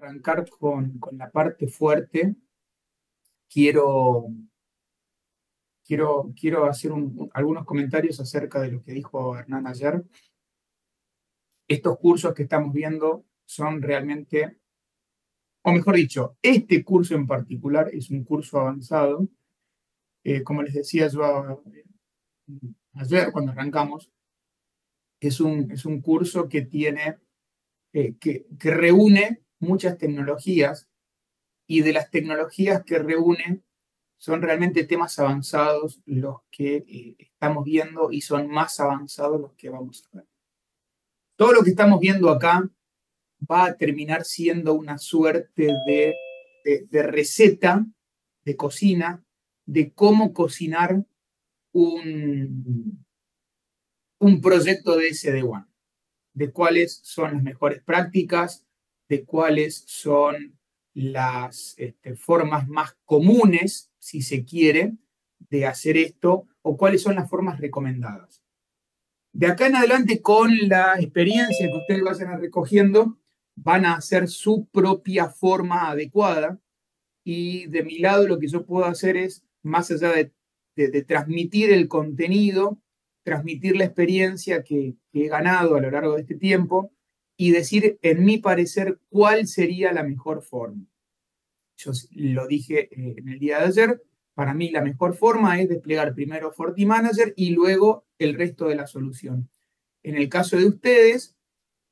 arrancar con la parte fuerte, quiero, quiero hacer algunos comentarios acerca de lo que dijo Hernán ayer. Estos cursos que estamos viendo son realmente, o mejor dicho, este curso en particular es un curso avanzado. Como les decía yo ayer cuando arrancamos, es un curso que tiene, que reúne muchas tecnologías, y de las tecnologías que reúne son realmente temas avanzados los que estamos viendo, y son más avanzados los que vamos a ver. Todo lo que estamos viendo acá va a terminar siendo una suerte de receta de cocina, de cómo cocinar un proyecto de SD-WAN, de cuáles son las mejores prácticas, de cuáles son las formas más comunes, si se quiere, de hacer esto, o cuáles son las formas recomendadas. De acá en adelante, con la experiencia que ustedes vayan recogiendo, van a hacer su propia forma adecuada, y de mi lado lo que yo puedo hacer es, más allá de transmitir el contenido, transmitir la experiencia que he ganado a lo largo de este tiempo, y decir, en mi parecer, cuál sería la mejor forma. Yo lo dije en el día de ayer, para mí la mejor forma es desplegar primero FortiManager y luego el resto de la solución. En el caso de ustedes,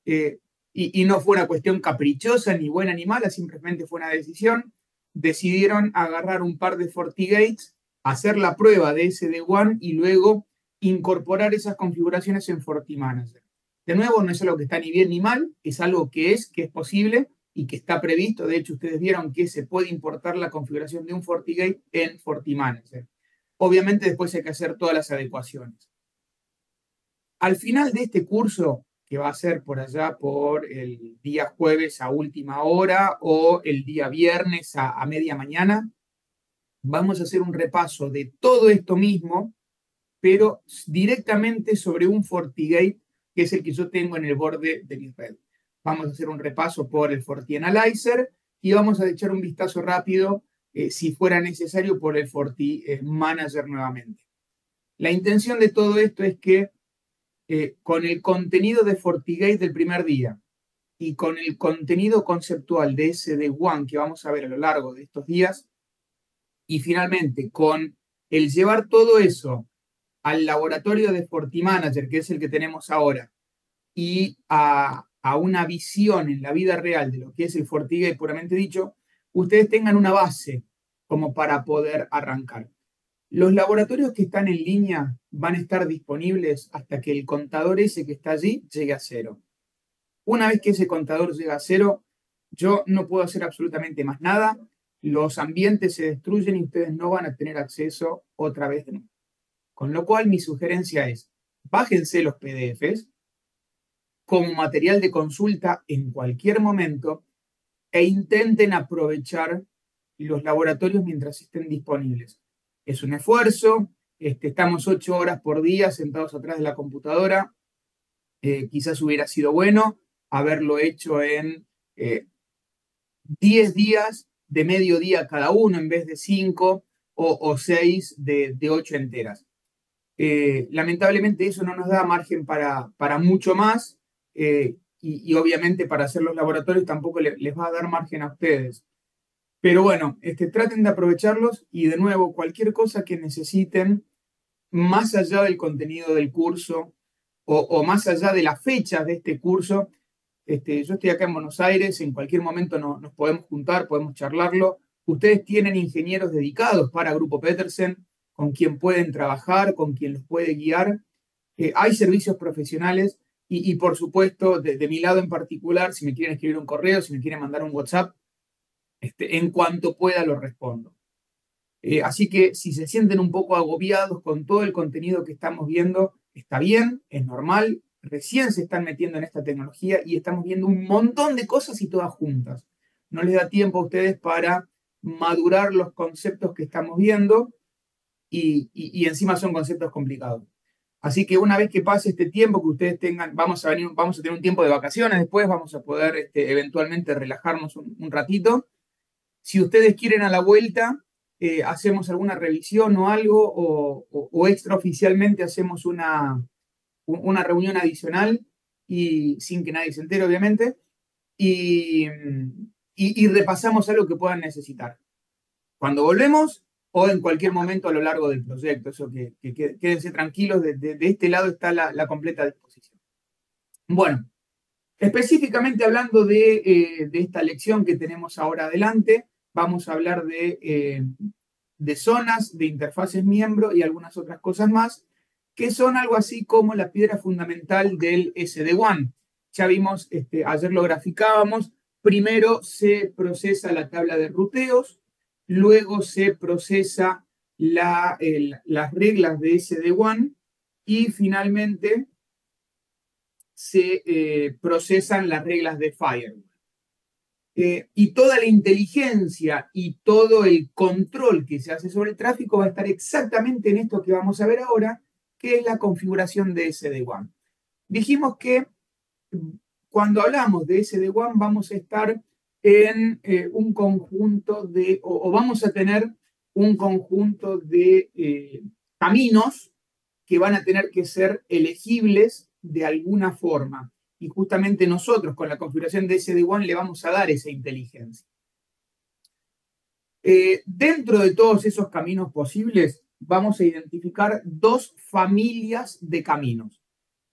eh, y no fue una cuestión caprichosa, ni buena ni mala, simplemente fue una decisión, decidieron agarrar un par de FortiGates, hacer la prueba de SD-WAN y luego incorporar esas configuraciones en FortiManager. De nuevo, no es algo que está ni bien ni mal, es algo que es posible y que está previsto. De hecho, ustedes vieron que se puede importar la configuración de un FortiGate en FortiManager. Obviamente después hay que hacer todas las adecuaciones. Al final de este curso, que va a ser por allá por el día jueves a última hora o el día viernes a media mañana, vamos a hacer un repaso de todo esto mismo, pero directamente sobre un FortiGate, que es el que yo tengo en el borde de mi red. Vamos a hacer un repaso por el FortiAnalyzer y vamos a echar un vistazo rápido, si fuera necesario, por el FortiManager nuevamente. La intención de todo esto es que con el contenido de FortiGate del primer día y con el contenido conceptual de SD-WAN que vamos a ver a lo largo de estos días, y finalmente con el llevar todo eso al laboratorio de FortiManager, que es el que tenemos ahora, y a una visión en la vida real de lo que es el FortiGate puramente dicho, ustedes tengan una base como para poder arrancar. Los laboratorios que están en línea van a estar disponibles hasta que el contador ese que está allí llegue a cero. Una vez que ese contador llega a cero, yo no puedo hacer absolutamente más nada. Los ambientes se destruyen y ustedes no van a tener acceso otra vez de nuevo. Con lo cual, mi sugerencia es, bájense los PDFs como material de consulta en cualquier momento e intenten aprovechar los laboratorios mientras estén disponibles. Es un esfuerzo, estamos 8 horas por día sentados atrás de la computadora. Quizás hubiera sido bueno haberlo hecho en 10 días de medio día cada uno en vez de 5 o 6 de 8 enteras. Lamentablemente eso no nos da margen para mucho más, y obviamente para hacer los laboratorios tampoco les va a dar margen a ustedes. Pero bueno, traten de aprovecharlos, y de nuevo, cualquier cosa que necesiten, más allá del contenido del curso o más allá de las fechas de este curso, yo estoy acá en Buenos Aires, en cualquier momento nos podemos juntar, podemos charlarlo. Ustedes tienen ingenieros dedicados para Grupo Petersen, con quien pueden trabajar, con quien los puede guiar. Hay servicios profesionales y por supuesto, de mi lado en particular, si me quieren escribir un correo, si me quieren mandar un WhatsApp, en cuanto pueda lo respondo. Así que si se sienten un poco agobiados con todo el contenido que estamos viendo, está bien, es normal, recién se están metiendo en esta tecnología y estamos viendo un montón de cosas y todas juntas. No les da tiempo a ustedes para madurar los conceptos que estamos viendo, y encima son conceptos complicados. Así que una vez que pase este tiempo que ustedes tengan, vamos a tener un tiempo de vacaciones después, vamos a poder eventualmente relajarnos un ratito. Si ustedes quieren a la vuelta, hacemos alguna revisión o algo, o extraoficialmente hacemos una reunión adicional y sin que nadie se entere, obviamente, y, y repasamos algo que puedan necesitar. Cuando volvemos o en cualquier momento a lo largo del proyecto, eso que quédense tranquilos, de este lado está la completa disposición. Bueno, específicamente hablando de esta lección que tenemos ahora adelante, vamos a hablar de zonas, de interfaces miembro y algunas otras cosas más, que son algo así como la piedra fundamental del SD-WAN. Ya vimos, ayer lo graficábamos, primero se procesa la tabla de ruteos, luego se procesa las reglas de SD-WAN y finalmente se procesan las reglas de firewall. Y toda la inteligencia y todo el control que se hace sobre el tráfico va a estar exactamente en esto que vamos a ver ahora, que es la configuración de SD-WAN. Dijimos que cuando hablamos de SD-WAN vamos a estar en un conjunto o vamos a tener un conjunto de caminos que van a tener que ser elegibles de alguna forma. Y justamente nosotros con la configuración de SD-WAN le vamos a dar esa inteligencia. Dentro de todos esos caminos posibles, vamos a identificar dos familias de caminos.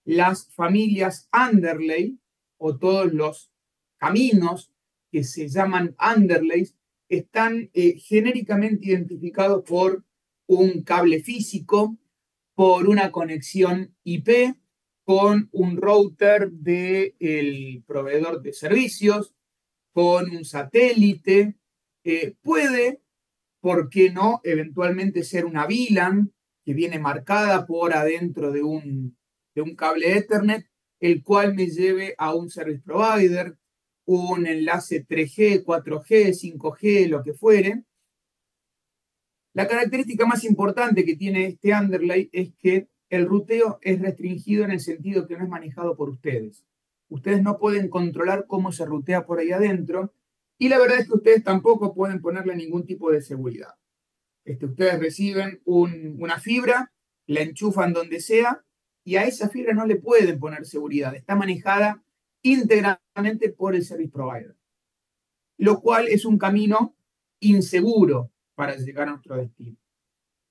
Las familias underlay, o todos los caminos que se llaman underlays, están genéricamente identificados por un cable físico, por una conexión IP, con un router del proveedor de servicios, con un satélite. Puede, ¿por qué no?, eventualmente ser una VLAN que viene marcada por adentro de un cable Ethernet, el cual me lleve a un service provider, un enlace 3G, 4G, 5G, lo que fuere. La característica más importante que tiene este underlay es que el ruteo es restringido en el sentido que no es manejado por ustedes. Ustedes no pueden controlar cómo se rutea por ahí adentro y la verdad es que ustedes tampoco pueden ponerle ningún tipo de seguridad. Ustedes reciben una fibra, la enchufan donde sea y a esa fibra no le pueden poner seguridad. Está manejada íntegramente por el service provider, lo cual es un camino inseguro para llegar a nuestro destino.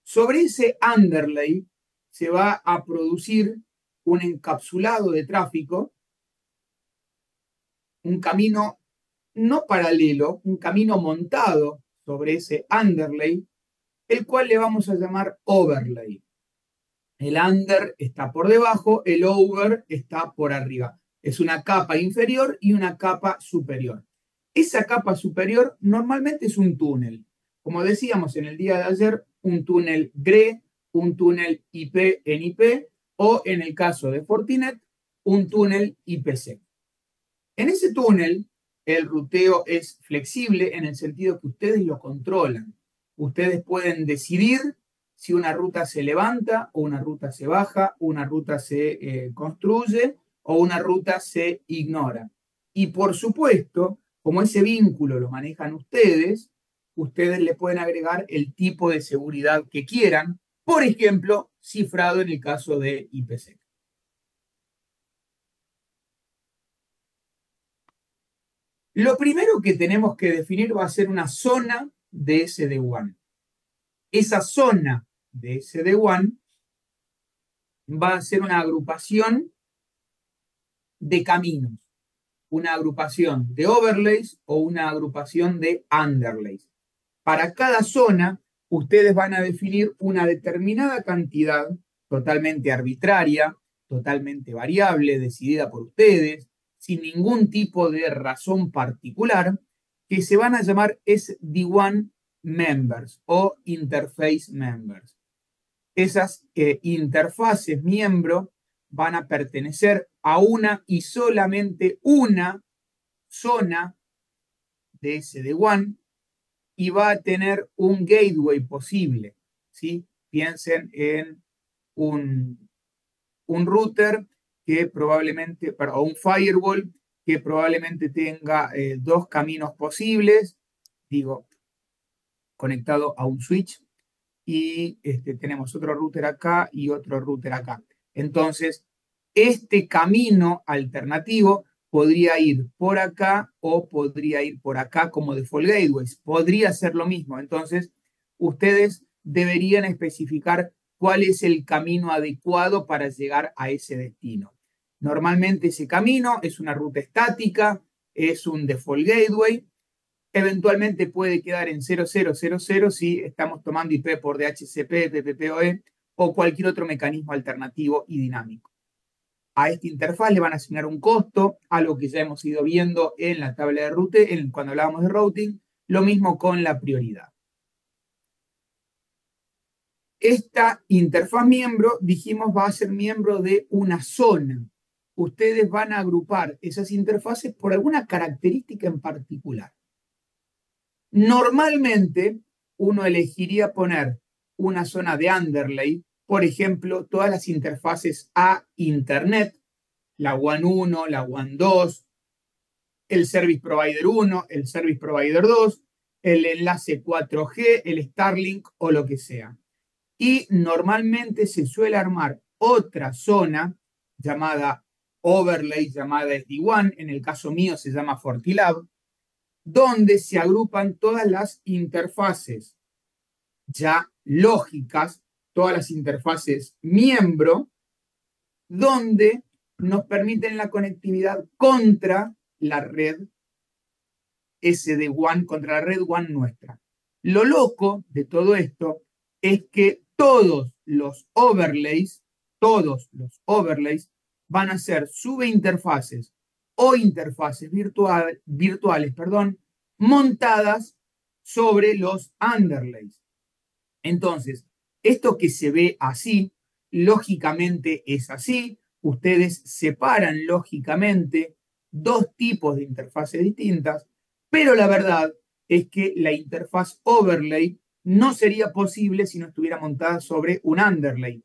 Sobre ese underlay se va a producir un encapsulado de tráfico, un camino no paralelo, un camino montado sobre ese underlay, el cual le vamos a llamar overlay. El under está por debajo, el over está por arriba. Es una capa inferior y una capa superior. Esa capa superior normalmente es un túnel. Como decíamos en el día de ayer, un túnel GRE, un túnel IP en IP o en el caso de Fortinet, un túnel IPsec. En ese túnel, el ruteo es flexible en el sentido que ustedes lo controlan. Ustedes pueden decidir si una ruta se levanta o una ruta se baja, una ruta se construye o una ruta se ignora. Y por supuesto, como ese vínculo lo manejan ustedes, ustedes le pueden agregar el tipo de seguridad que quieran, por ejemplo, cifrado en el caso de IPsec. Lo primero que tenemos que definir va a ser una zona de SD-WAN. Esa zona de SD-WAN va a ser una agrupación de caminos, una agrupación de overlays o una agrupación de underlays. Para cada zona, ustedes van a definir una determinada cantidad totalmente arbitraria, totalmente variable, decidida por ustedes, sin ningún tipo de razón particular, que se van a llamar SD-WAN members o interface members. Esas interfaces miembro van a pertenecer a una y solamente una zona de SD-WAN y va a tener un gateway posible, ¿sí? Piensen en un un router que probablemente, o un firewall que probablemente tenga dos caminos posibles, digo, conectado a un switch, y tenemos otro router acá y otro router acá. Entonces, este camino alternativo podría ir por acá o podría ir por acá como default gateways. Podría ser lo mismo. Entonces, ustedes deberían especificar cuál es el camino adecuado para llegar a ese destino. Normalmente ese camino es una ruta estática, es un default gateway. Eventualmente puede quedar en 0000 si estamos tomando IP por DHCP, PPPoE o cualquier otro mecanismo alternativo y dinámico. A esta interfaz le van a asignar un costo, algo que ya hemos ido viendo en la tabla de routing, cuando hablábamos de routing, lo mismo con la prioridad. Esta interfaz miembro, dijimos, va a ser miembro de una zona. Ustedes van a agrupar esas interfaces por alguna característica en particular. Normalmente uno elegiría poner una zona de underlay, por ejemplo, todas las interfaces a Internet, la WAN 1, la WAN 2, el Service Provider 1, el Service Provider 2, el enlace 4G, el Starlink o lo que sea. Y normalmente se suele armar otra zona llamada overlay, llamada SD-WAN, en el caso mío se llama FortiLab, donde se agrupan todas las interfaces ya lógicas, todas las interfaces miembro, donde nos permiten la conectividad contra la red SD-WAN, contra la red WAN nuestra. Lo loco de todo esto es que todos los overlays van a ser subinterfaces o interfaces virtuales, montadas sobre los underlays. Entonces, esto que se ve así, lógicamente es así. Ustedes separan lógicamente dos tipos de interfaces distintas, pero la verdad es que la interfaz overlay no sería posible si no estuviera montada sobre un underlay.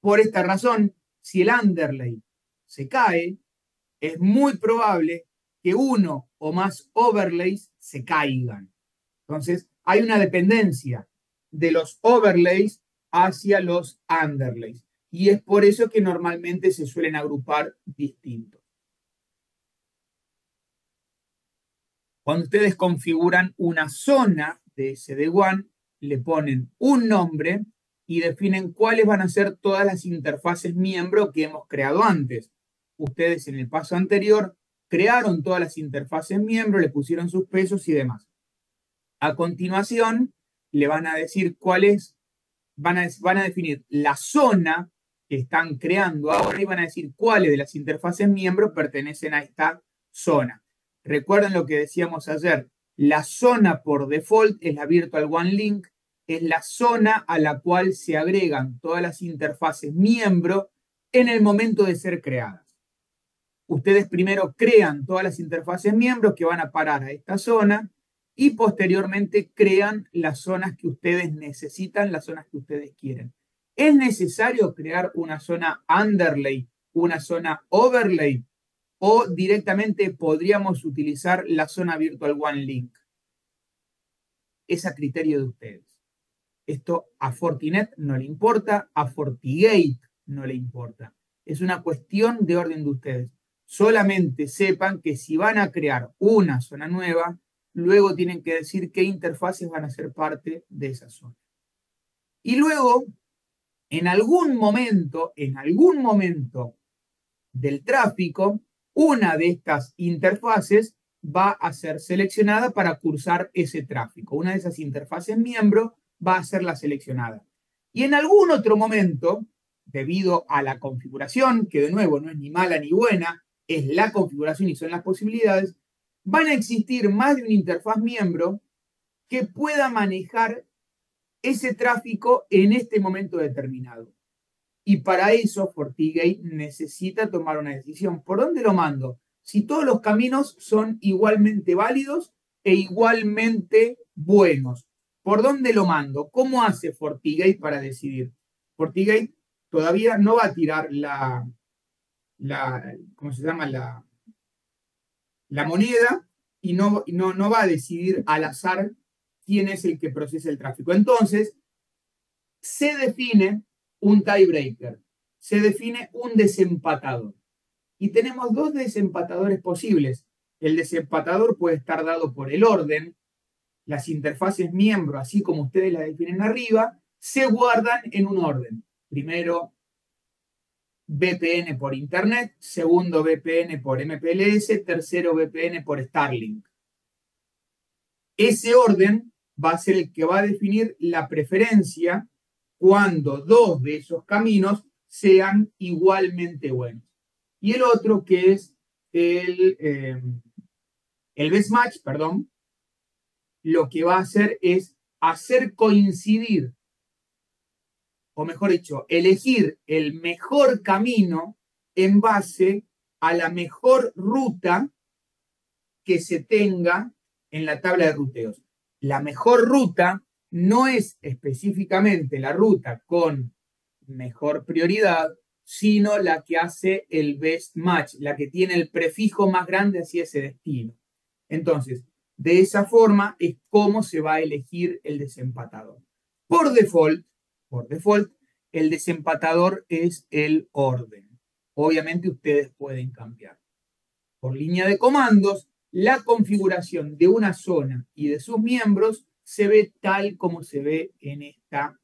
Por esta razón, si el underlay se cae, es muy probable que uno o más overlays se caigan. Entonces, hay una dependencia de los overlays hacia los underlays. Y es por eso que normalmente se suelen agrupar distintos. Cuando ustedes configuran una zona de SD-WAN, le ponen un nombre y definen cuáles van a ser todas las interfaces miembro que hemos creado antes. Ustedes en el paso anterior crearon todas las interfaces miembro, le pusieron sus pesos y demás. A continuación, le van a decir cuáles, van a definir la zona que están creando ahora y van a decir cuáles de las interfaces miembros pertenecen a esta zona. Recuerden lo que decíamos ayer, la zona por default es la Virtual WAN Link, es la zona a la cual se agregan todas las interfaces miembro en el momento de ser creadas. Ustedes primero crean todas las interfaces miembros que van a parar a esta zona y posteriormente crean las zonas que ustedes necesitan, las zonas que ustedes quieren. ¿Es necesario crear una zona underlay, una zona overlay o directamente podríamos utilizar la zona Virtual WAN Link? Es a criterio de ustedes. Esto a Fortinet no le importa, a FortiGate no le importa. Es una cuestión de orden de ustedes. Solamente sepan que si van a crear una zona nueva, luego tienen que decir qué interfaces van a ser parte de esa zona. Y luego, en algún momento del tráfico, una de estas interfaces va a ser seleccionada para cursar ese tráfico. Una de esas interfaces miembro va a ser la seleccionada. Y en algún otro momento, debido a la configuración, que de nuevo no es ni mala ni buena, es la configuración y son las posibilidades, van a existir más de una interfaz miembro que pueda manejar ese tráfico en este momento determinado. Y para eso FortiGate necesita tomar una decisión. ¿Por dónde lo mando? Si todos los caminos son igualmente válidos e igualmente buenos. ¿Por dónde lo mando? ¿Cómo hace FortiGate para decidir? FortiGate todavía no va a tirar ¿cómo se llama? La moneda y no va a decidir al azar quién es el que procesa el tráfico. Entonces, se define un tiebreaker, se define un desempatador. Y tenemos dos desempatadores posibles. El desempatador puede estar dado por el orden. Las interfaces miembro, así como ustedes la definen arriba, se guardan en un orden. Primero, VPN por Internet, segundo VPN por MPLS, tercero VPN por Starlink. Ese orden va a ser el que va a definir la preferencia cuando dos de esos caminos sean igualmente buenos. Y el otro que es el best match, perdón, lo que va a hacer es hacer coincidir, o mejor dicho, elegir el mejor camino en base a la mejor ruta que se tenga en la tabla de ruteos. La mejor ruta no es específicamente la ruta con mejor prioridad, sino la que hace el best match, la que tiene el prefijo más grande hacia ese destino. Entonces, de esa forma es como se va a elegir el desempatador. Por default, el desempatador es el orden. Obviamente ustedes pueden cambiar. Por línea de comandos, la configuración de una zona y de sus miembros se ve tal como se ve en esta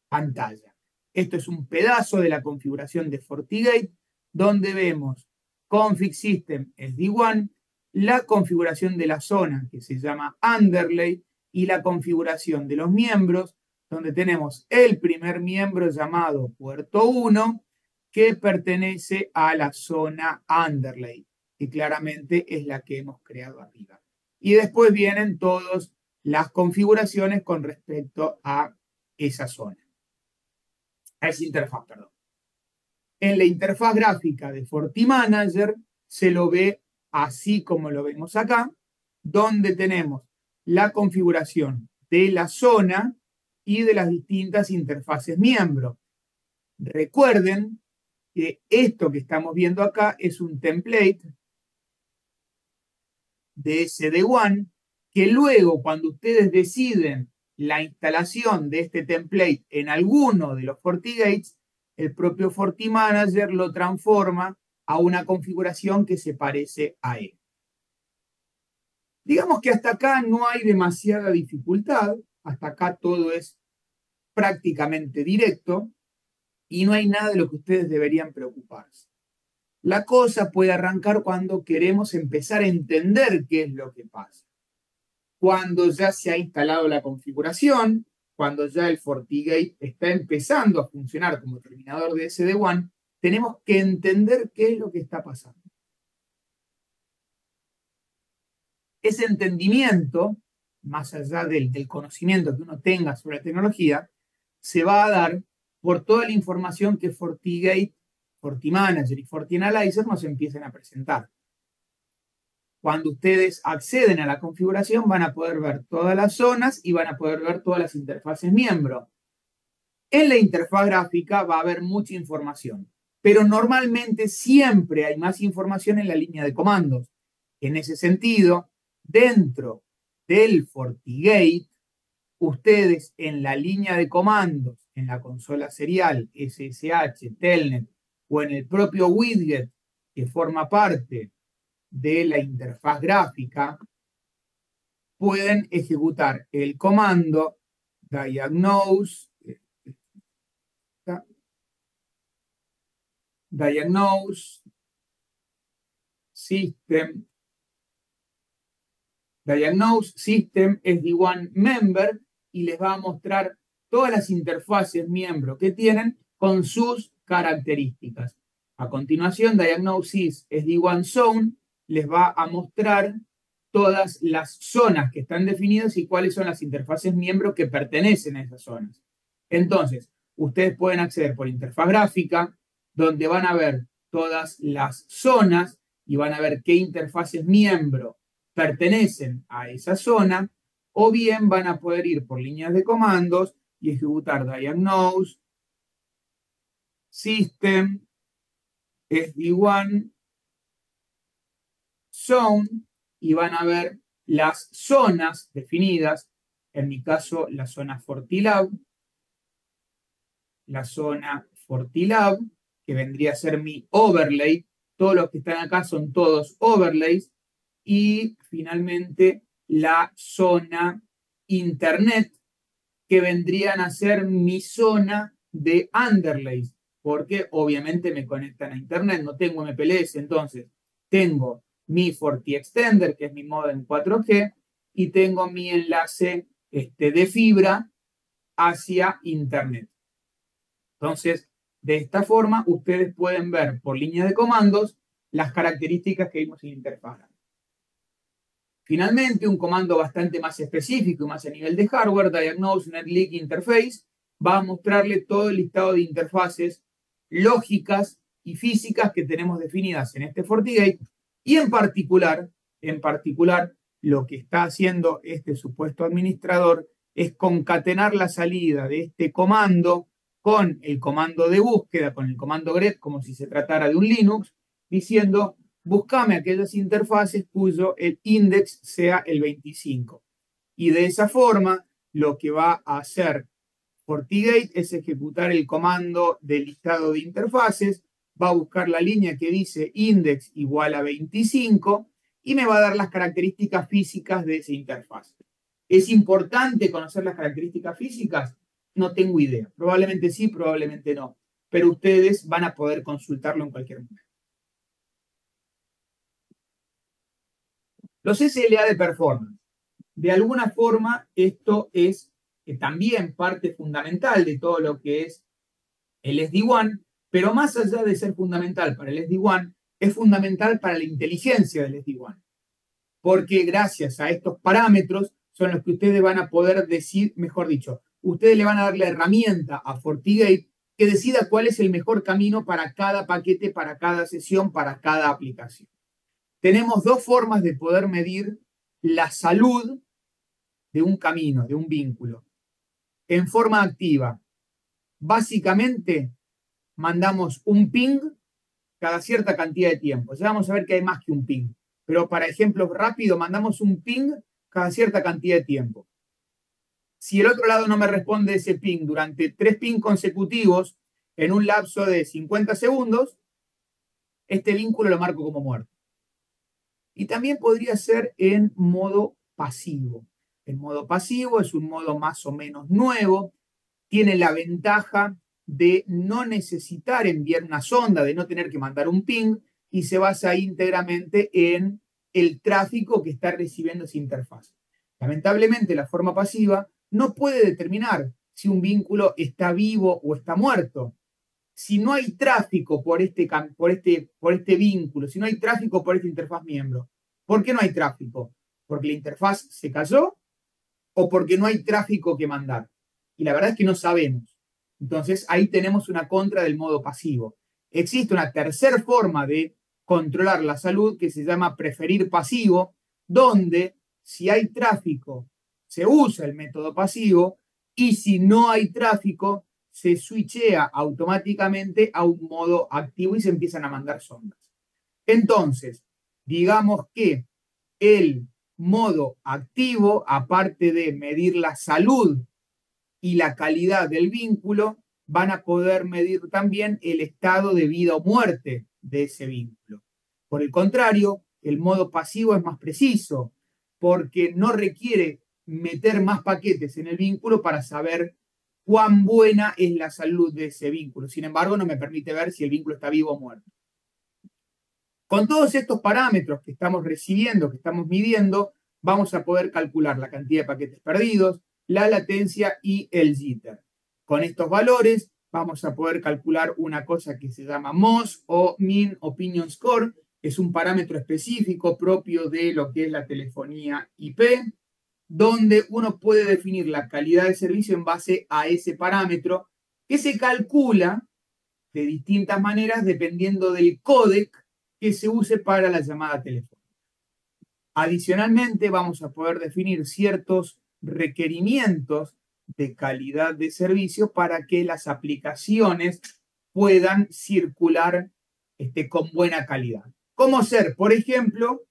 pantalla. Esto es un pedazo de la configuración de FortiGate, donde vemos config system SD1, la configuración de la zona, que se llama underlay, y la configuración de los miembros, donde tenemos el primer miembro llamado puerto 1, que pertenece a la zona underlay, que claramente es la que hemos creado arriba. Y después vienen todas las configuraciones con respecto a esa zona. A esa interfaz, perdón. En la interfaz gráfica de FortiManager se lo ve así como lo vemos acá, donde tenemos la configuración de la zona y de las distintas interfaces miembro. Recuerden que esto que estamos viendo acá es un template de SD-WAN que luego cuando ustedes deciden la instalación de este template en alguno de los FortiGates, el propio FortiManager lo transforma a una configuración que se parece a él. Digamos que hasta acá no hay demasiada dificultad, hasta acá todo es prácticamente directo y no hay nada de lo que ustedes deberían preocuparse. La cosa puede arrancar cuando queremos empezar a entender qué es lo que pasa. Cuando ya se ha instalado la configuración, cuando ya el FortiGate está empezando a funcionar como terminador de SD-WAN, tenemos que entender qué es lo que está pasando. Ese entendimiento, más allá del conocimiento que uno tenga sobre la tecnología, se va a dar por toda la información que FortiGate, FortiManager y FortiAnalyzer nos empiecen a presentar. Cuando ustedes acceden a la configuración van a poder ver todas las zonas y van a poder ver todas las interfaces miembro. En la interfaz gráfica va a haber mucha información, pero normalmente siempre hay más información en la línea de comandos. En ese sentido, dentro del FortiGate, ustedes en la línea de comandos, en la consola serial, SSH, Telnet o en el propio widget que forma parte de la interfaz gráfica, pueden ejecutar el comando diagnose system SD-WAN member y les va a mostrar todas las interfaces miembro que tienen con sus características. A continuación, Diagnosis SD-WAN Zone les va a mostrar todas las zonas que están definidas y cuáles son las interfaces miembro que pertenecen a esas zonas. Entonces, ustedes pueden acceder por interfaz gráfica, donde van a ver todas las zonas y van a ver qué interfaces miembro pertenecen a esa zona, o bien van a poder ir por líneas de comandos y ejecutar diagnose System, SD-WAN, Zone, y van a ver las zonas definidas. En mi caso, la zona FortiLab, que vendría a ser mi overlay. Todos los que están acá son todos overlays. Y finalmente la zona Internet, que vendrían a ser mi zona de underlays, porque obviamente me conectan a Internet, no tengo MPLS, entonces tengo mi FortiExtender, que es mi modem 4G, y tengo mi enlace de fibra hacia Internet. Entonces, de esta forma, ustedes pueden ver por línea de comandos las características que vimos en la interfaz. Finalmente, un comando bastante más específico y más a nivel de hardware, Diagnose NetLeak Interface, va a mostrarle todo el listado de interfaces lógicas y físicas que tenemos definidas en este FortiGate, y en particular, lo que está haciendo este supuesto administrador es concatenar la salida de este comando con el comando de búsqueda, con el comando grep, como si se tratara de un Linux, diciendo: búscame aquellas interfaces cuyo el index sea el 25. Y de esa forma, lo que va a hacer FortiGate es ejecutar el comando de listado de interfaces, va a buscar la línea que dice index igual a 25 y me va a dar las características físicas de esa interfaz. ¿Es importante conocer las características físicas? No tengo idea. Probablemente sí, probablemente no. Pero ustedes van a poder consultarlo en cualquier momento. Los SLA de performance. De alguna forma, esto es también parte fundamental de todo lo que es el SD-WAN, pero más allá de ser fundamental para el SD-WAN, es fundamental para la inteligencia del SD-WAN. Porque gracias a estos parámetros son los que ustedes van a poder decir, mejor dicho, ustedes le van a dar la herramienta a FortiGate que decida cuál es el mejor camino para cada paquete, para cada sesión, para cada aplicación. Tenemos dos formas de poder medir la salud de un camino, de un vínculo. En forma activa, básicamente mandamos un ping cada cierta cantidad de tiempo. Ya vamos a ver que hay más que un ping. Pero para ejemplo rápido, mandamos un ping cada cierta cantidad de tiempo. Si el otro lado no me responde ese ping durante 3 ping consecutivos en un lapso de 50 segundos, este vínculo lo marco como muerto. Y también podría ser en modo pasivo. El modo pasivo es un modo más o menos nuevo, tiene la ventaja de no necesitar enviar una sonda, de no tener que mandar un ping, y se basa íntegramente en el tráfico que está recibiendo esa interfaz. Lamentablemente, la forma pasiva no puede determinar si un vínculo está vivo o está muerto. Si no hay tráfico por este vínculo, si no hay tráfico por esta interfaz miembro, ¿por qué no hay tráfico? ¿Porque la interfaz se cayó o porque no hay tráfico que mandar? Y la verdad es que no sabemos. Entonces ahí tenemos una contra del modo pasivo. Existe una tercera forma de controlar la salud que se llama preferir pasivo, donde si hay tráfico se usa el método pasivo y si no hay tráfico se switchea automáticamente a un modo activo y se empiezan a mandar sondas. Entonces, digamos que el modo activo, aparte de medir la salud y la calidad del vínculo, van a poder medir también el estado de vida o muerte de ese vínculo. Por el contrario, el modo pasivo es más preciso, porque no requiere meter más paquetes en el vínculo para saber cuán buena es la salud de ese vínculo. Sin embargo, no me permite ver si el vínculo está vivo o muerto. Con todos estos parámetros que estamos recibiendo, que estamos midiendo, vamos a poder calcular la cantidad de paquetes perdidos, la latencia y el jitter. Con estos valores vamos a poder calcular una cosa que se llama MOS o Mean Opinion Score, que es un parámetro específico propio de lo que es la telefonía IP, donde uno puede definir la calidad de servicio en base a ese parámetro, que se calcula de distintas maneras dependiendo del códec que se use para la llamada telefónica. Adicionalmente, vamos a poder definir ciertos requerimientos de calidad de servicio para que las aplicaciones puedan circular con buena calidad. ¿Cómo ser? Por ejemplo,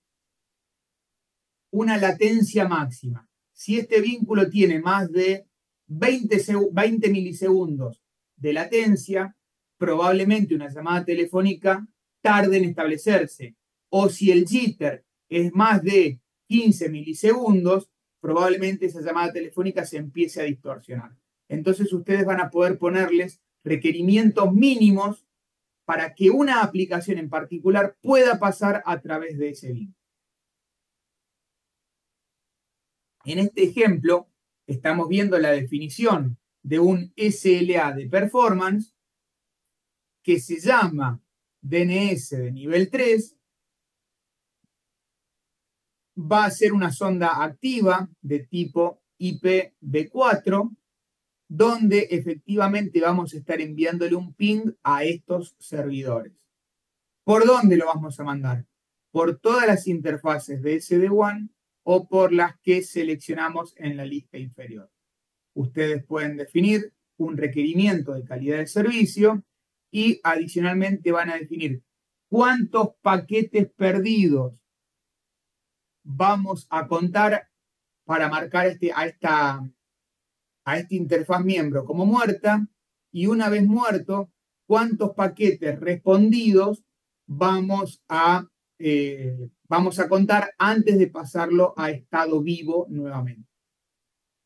una latencia máxima. Si este vínculo tiene más de 20 milisegundos de latencia, probablemente una llamada telefónica tarde en establecerse. O si el jitter es más de 15 milisegundos, probablemente esa llamada telefónica se empiece a distorsionar. Entonces ustedes van a poder ponerles requerimientos mínimos para que una aplicación en particular pueda pasar a través de ese link. En este ejemplo, estamos viendo la definición de un SLA de performance que se llama DNS de nivel 3. Va a ser una sonda activa de tipo IPv4, donde efectivamente vamos a estar enviándole un ping a estos servidores. ¿Por dónde lo vamos a mandar? Por todas las interfaces de SD-WAN o por las que seleccionamos en la lista inferior. Ustedes pueden definir un requerimiento de calidad de servicio y adicionalmente van a definir cuántos paquetes perdidos vamos a contar para marcar a esta interfaz miembro como muerta, y una vez muerto, cuántos paquetes respondidos vamos a contar antes de pasarlo a estado vivo nuevamente.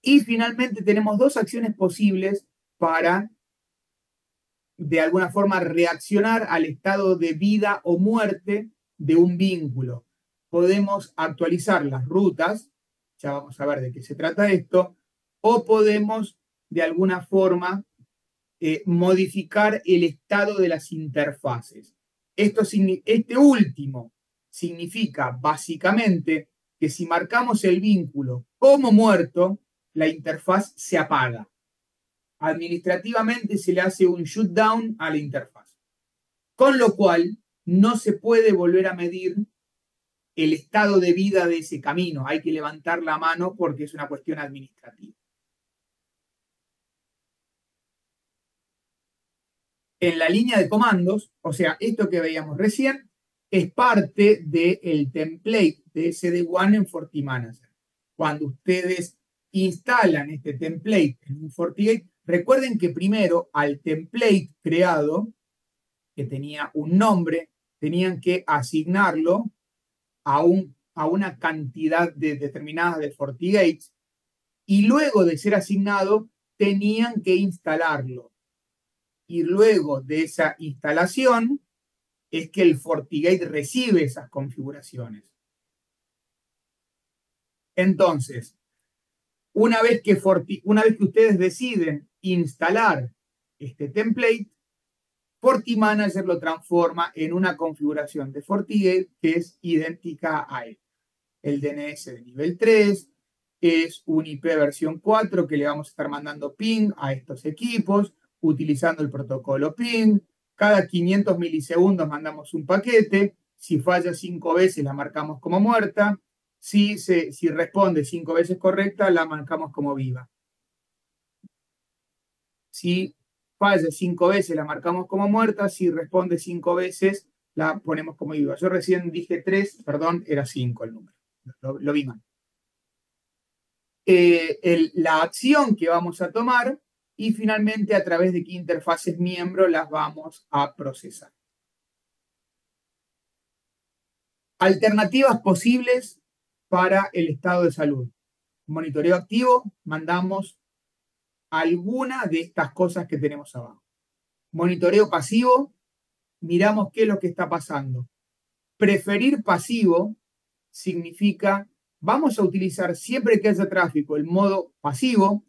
Y finalmente tenemos dos acciones posibles para, de alguna forma, reaccionar al estado de vida o muerte de un vínculo. Podemos actualizar las rutas, ya vamos a ver de qué se trata esto, o podemos, de alguna forma, modificar el estado de las interfaces. Este último significa, básicamente, que si marcamos el vínculo como muerto, la interfaz se apaga. Administrativamente se le hace un shutdown a la interfaz. Con lo cual, no se puede volver a medir el estado de vida de ese camino. Hay que levantar la mano porque es una cuestión administrativa. En la línea de comandos, o sea, esto que veíamos recién, es parte del template de SD-WAN en FortiManager. Cuando ustedes instalan este template en un FortiGate, recuerden que primero al template creado, que tenía un nombre, tenían que asignarlo a una cantidad determinada de FortiGates, y luego de ser asignado, tenían que instalarlo. Y luego de esa instalación es que el FortiGate recibe esas configuraciones. Entonces, una vez que ustedes deciden instalar este template, FortiManager lo transforma en una configuración de FortiGate que es idéntica a él. El DNS de nivel 3 es un IP versión 4 que le vamos a estar mandando ping a estos equipos utilizando el protocolo ping. Cada 500 milisegundos mandamos un paquete. Si falla 5 veces la marcamos como muerta. Si responde 5 veces correcta, la marcamos como viva. Si falla 5 veces, la marcamos como muerta. Si responde 5 veces, la ponemos como viva. Yo recién dije 3, perdón, era 5 el número. Lo vi mal. La acción que vamos a tomar y finalmente a través de qué interfaces miembro las vamos a procesar. Alternativas posibles para el estado de salud. Monitoreo activo, mandamos alguna de estas cosas que tenemos abajo. Monitoreo pasivo, miramos qué es lo que está pasando. Preferir pasivo significa vamos a utilizar siempre que haya tráfico el modo pasivo,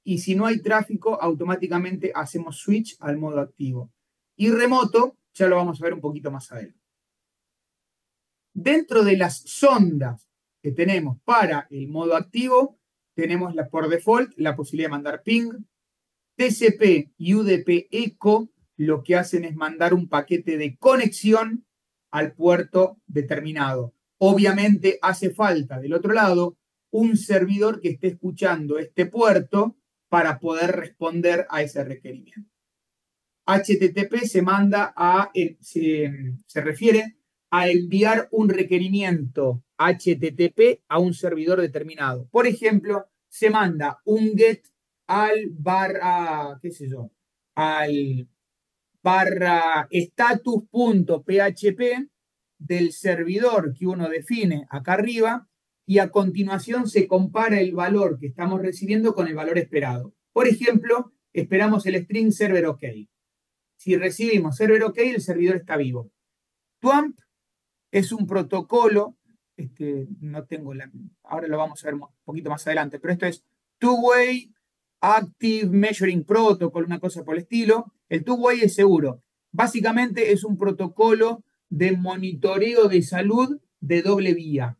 y si no hay tráfico automáticamente hacemos switch al modo activo. Y remoto ya lo vamos a ver un poquito más adelante. Dentro de las sondas que tenemos para el modo activo, tenemos por default la posibilidad de mandar ping. TCP y UDP eco lo que hacen es mandar un paquete de conexión al puerto determinado. Obviamente hace falta del otro lado un servidor que esté escuchando este puerto para poder responder a ese requerimiento. HTTP se refiere a enviar un requerimiento HTTP a un servidor determinado. Por ejemplo, se manda un GET al barra, qué sé yo, al barra status.php del servidor que uno define acá arriba, y a continuación se compara el valor que estamos recibiendo con el valor esperado. Por ejemplo, esperamos el string server OK. Si recibimos server OK, el servidor está vivo. TWAMP es un protocolo, no tengo ahora lo vamos a ver un poquito más adelante, pero esto es Two-Way Active Measuring Protocol, una cosa por el estilo. El Two-Way es seguro. Básicamente es un protocolo de monitoreo de salud de doble vía.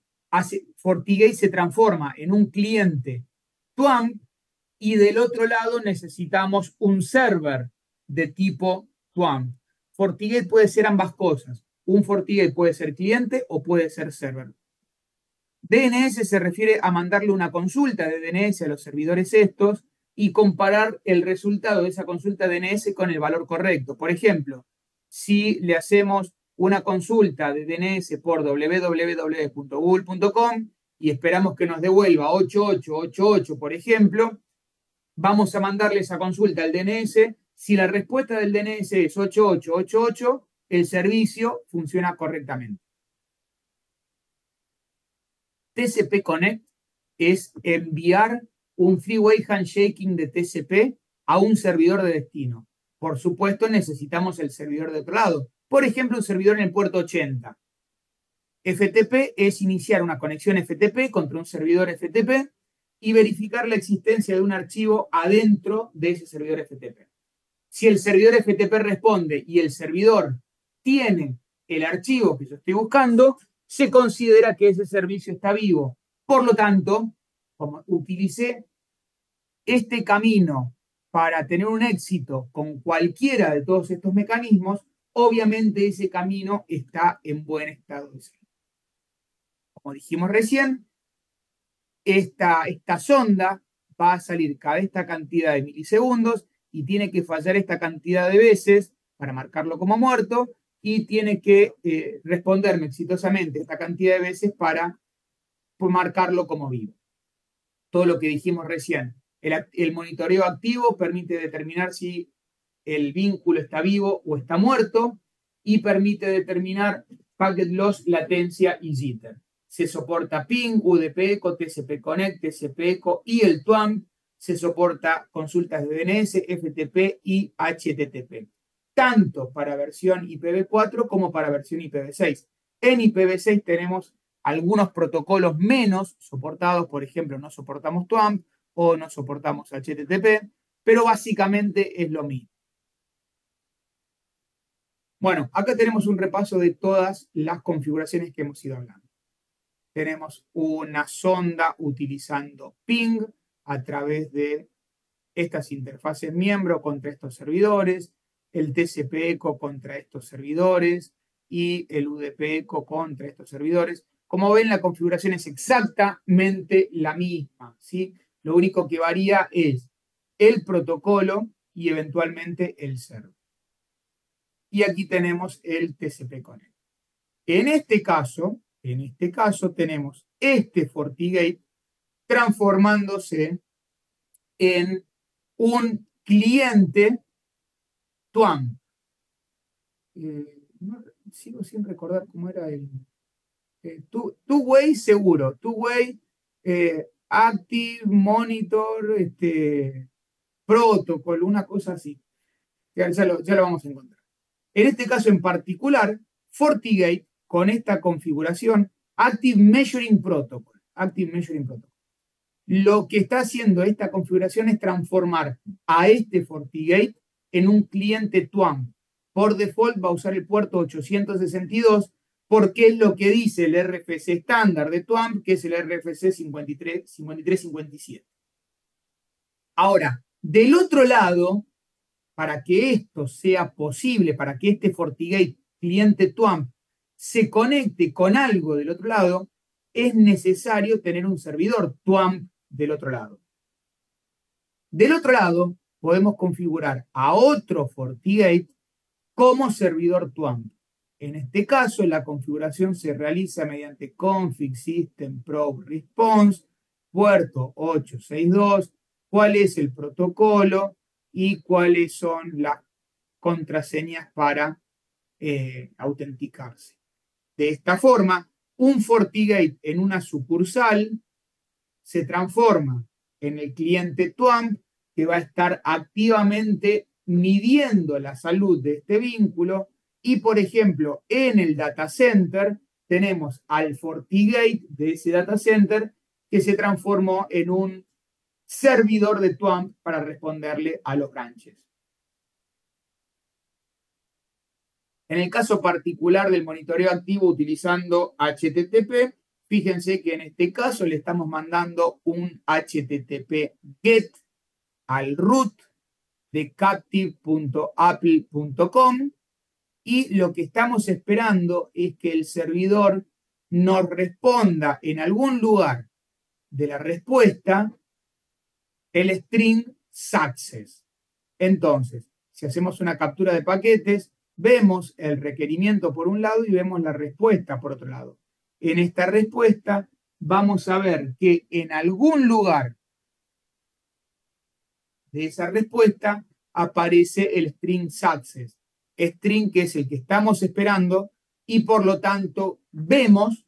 FortiGate se transforma en un cliente TWAMP y del otro lado necesitamos un server de tipo TWAMP. FortiGate puede ser ambas cosas. Un FortiGate puede ser cliente o puede ser server. DNS se refiere a mandarle una consulta de DNS a los servidores estos y comparar el resultado de esa consulta DNS con el valor correcto. Por ejemplo, si le hacemos una consulta de DNS por www.google.com y esperamos que nos devuelva 8888, por ejemplo, vamos a mandarle esa consulta al DNS. Si la respuesta del DNS es 8888, el servicio funciona correctamente. TCP Connect es enviar un three-way handshaking de TCP a un servidor de destino. Por supuesto, necesitamos el servidor de otro lado. Por ejemplo, un servidor en el puerto 80. FTP es iniciar una conexión FTP contra un servidor FTP y verificar la existencia de un archivo adentro de ese servidor FTP. Si el servidor FTP responde y el servidor tiene el archivo que yo estoy buscando, se considera que ese servicio está vivo. Por lo tanto, como utilicé este camino para tener un éxito con cualquiera de todos estos mecanismos, obviamente ese camino está en buen estado de salud. Como dijimos recién, esta sonda va a salir cada esta cantidad de milisegundos y tiene que fallar esta cantidad de veces para marcarlo como muerto y tiene que responderme exitosamente esta cantidad de veces para marcarlo como vivo. Todo lo que dijimos recién. El monitoreo activo permite determinar si el vínculo está vivo o está muerto y permite determinar packet loss, latencia y jitter. Se soporta ping, UDP echo, TCP Connect, TCP echo y el TWAMP. Se soporta consultas de DNS, FTP y HTTP, tanto para versión IPv4 como para versión IPv6. En IPv6 tenemos algunos protocolos menos soportados, por ejemplo, no soportamos TWAMP o no soportamos HTTP, pero básicamente es lo mismo. Bueno, acá tenemos un repaso de todas las configuraciones que hemos ido hablando. Tenemos una sonda utilizando ping a través de estas interfaces miembro contra estos servidores, el TCP echo contra estos servidores y el UDP echo contra estos servidores. Como ven, la configuración es exactamente la misma, ¿sí? Lo único que varía es el protocolo y eventualmente el server. Y aquí tenemos el TCP Connect. En este caso tenemos este FortiGate transformándose en un cliente TWAMP. Sigo sin recordar cómo era el Two-Way seguro, Two-Way Active Monitor Protocol, una cosa así. Ya lo vamos a encontrar. En este caso en particular, FortiGate con esta configuración Active Measuring Protocol. Lo que está haciendo esta configuración es transformar a este FortiGate en un cliente TWAMP. Por default va a usar el puerto 862 porque es lo que dice el RFC estándar de TWAMP, que es el RFC 5357. Ahora, del otro lado, para que esto sea posible, para que este FortiGate cliente TWAMP se conecte con algo del otro lado, es necesario tener un servidor TWAMP del otro lado. Del otro lado, podemos configurar a otro FortiGate como servidor TWAMP. En este caso, la configuración se realiza mediante config system probe response, puerto 862, cuál es el protocolo y cuáles son las contraseñas para autenticarse. De esta forma, un FortiGate en una sucursal se transforma en el cliente TWAMP que va a estar activamente midiendo la salud de este vínculo y, por ejemplo, en el data center tenemos al FortiGate de ese data center que se transformó en un servidor de TWAMP para responderle a los branches. En el caso particular del monitoreo activo utilizando HTTP, fíjense que en este caso le estamos mandando un HTTP GET al root de captive.apple.com y lo que estamos esperando es que el servidor nos responda en algún lugar de la respuesta el string success. Entonces, si hacemos una captura de paquetes, vemos el requerimiento por un lado y vemos la respuesta por otro lado. En esta respuesta vamos a ver que en algún lugar de esa respuesta aparece el string success, string que es el que estamos esperando y por lo tanto vemos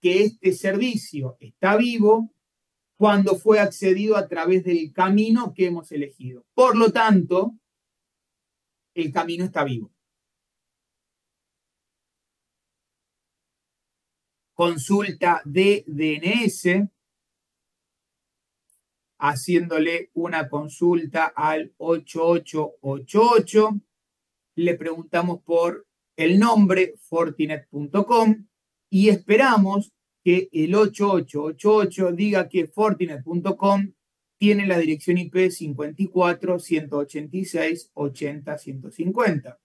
que este servicio está vivo cuando fue accedido a través del camino que hemos elegido. Por lo tanto, el camino está vivo. Consulta de DNS, haciéndole una consulta al 8888. Le preguntamos por el nombre fortinet.com y esperamos que el 8888 diga que fortinet.com tiene la dirección IP 54.186.80.150.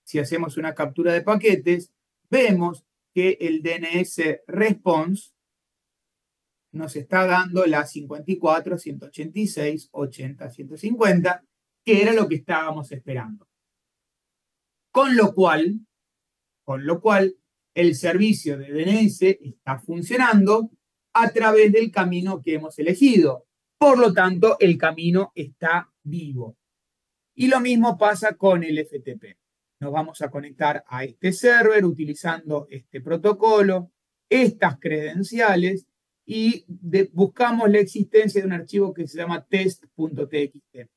Si hacemos una captura de paquetes, vemos que el DNS response nos está dando la 54.186.80.150, que era lo que estábamos esperando. Con lo cual, el servicio de DNS está funcionando a través del camino que hemos elegido. Por lo tanto, el camino está vivo. Y lo mismo pasa con el FTP. Nos vamos a conectar a este server utilizando este protocolo, estas credenciales, y buscamos la existencia de un archivo que se llama test.txt.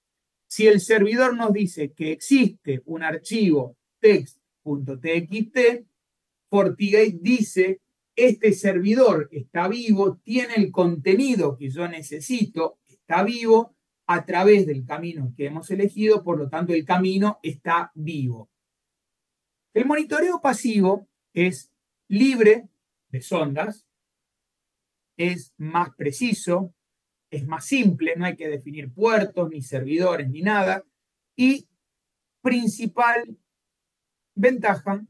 Si el servidor nos dice que existe un archivo test.txt, FortiGate dice, este servidor está vivo, tiene el contenido que yo necesito, está vivo a través del camino que hemos elegido, por lo tanto el camino está vivo. El monitoreo pasivo es libre de sondas, es más preciso, es más simple, no hay que definir puertos, ni servidores, ni nada. Y principal ventaja,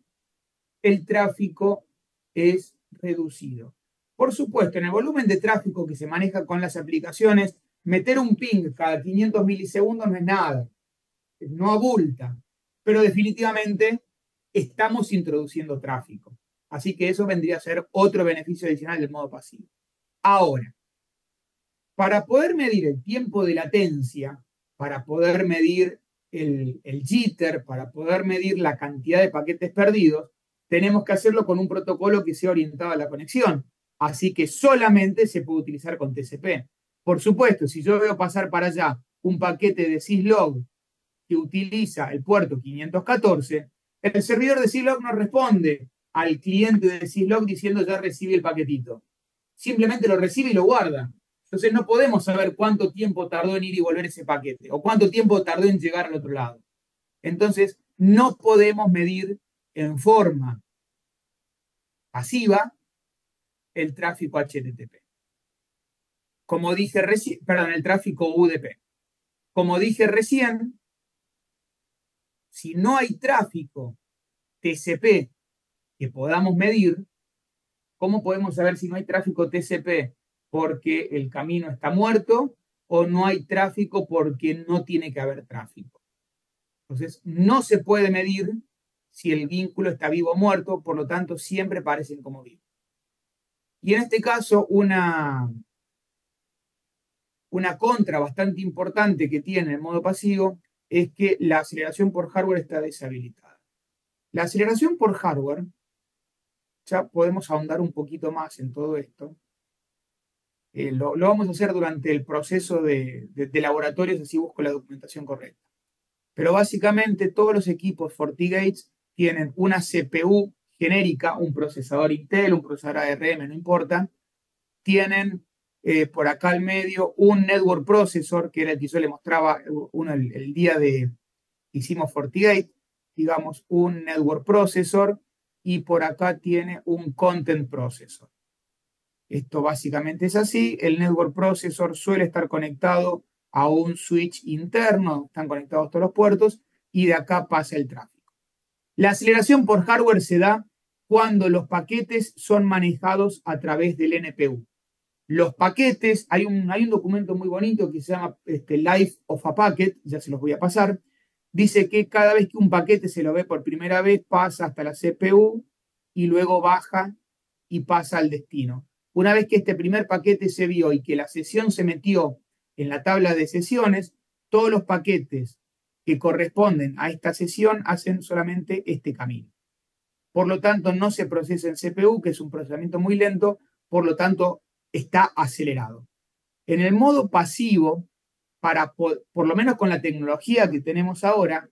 el tráfico es reducido. Por supuesto, en el volumen de tráfico que se maneja con las aplicaciones, meter un ping cada 500 milisegundos no es nada, no abulta, pero definitivamente estamos introduciendo tráfico. Así que eso vendría a ser otro beneficio adicional del modo pasivo. Ahora, para poder medir el tiempo de latencia, para poder medir el jitter, para poder medir la cantidad de paquetes perdidos, tenemos que hacerlo con un protocolo que sea orientado a la conexión. Así que solamente se puede utilizar con TCP. Por supuesto, si yo veo pasar para allá un paquete de syslog que utiliza el puerto 514, el servidor de syslog no responde al cliente de syslog diciendo ya recibí el paquetito. Simplemente lo recibe y lo guarda. Entonces no podemos saber cuánto tiempo tardó en ir y volver ese paquete o cuánto tiempo tardó en llegar al otro lado. Entonces no podemos medir en forma pasiva el tráfico HTTP. Como dije recién, perdón, el tráfico UDP. Como dije recién, si no hay tráfico TCP que podamos medir, ¿cómo podemos saber si no hay tráfico TCP? Porque el camino está muerto o no hay tráfico porque no tiene que haber tráfico. Entonces, no se puede medir si el vínculo está vivo o muerto, por lo tanto, siempre parecen como vivos. Y en este caso, una contra bastante importante que tiene el modo pasivo es que la aceleración por hardware está deshabilitada. La aceleración por hardware, ya podemos ahondar un poquito más en todo esto. Lo vamos a hacer durante el proceso de laboratorios, así busco la documentación correcta. Pero básicamente todos los equipos FortiGates tienen una CPU genérica, un procesador Intel, un procesador ARM, no importa. Tienen por acá al medio un network processor, que era el que yo le mostraba el día de hicimos FortiGate, digamos un network processor, y por acá tiene un content processor. Esto básicamente es así. El network processor suele estar conectado a un switch interno, están conectados todos los puertos, y de acá pasa el tráfico. La aceleración por hardware se da cuando los paquetes son manejados a través del NPU. Los paquetes, hay un documento muy bonito que se llama Life of a Packet, ya se los voy a pasar. Dice que cada vez que un paquete se lo ve por primera vez, pasa hasta la CPU y luego baja y pasa al destino. Una vez que este primer paquete se vio y que la sesión se metió en la tabla de sesiones, todos los paquetes que corresponden a esta sesión hacen solamente este camino. Por lo tanto, no se procesa en CPU, que es un procesamiento muy lento, por lo tanto, está acelerado. En el modo pasivo, por lo menos con la tecnología que tenemos ahora,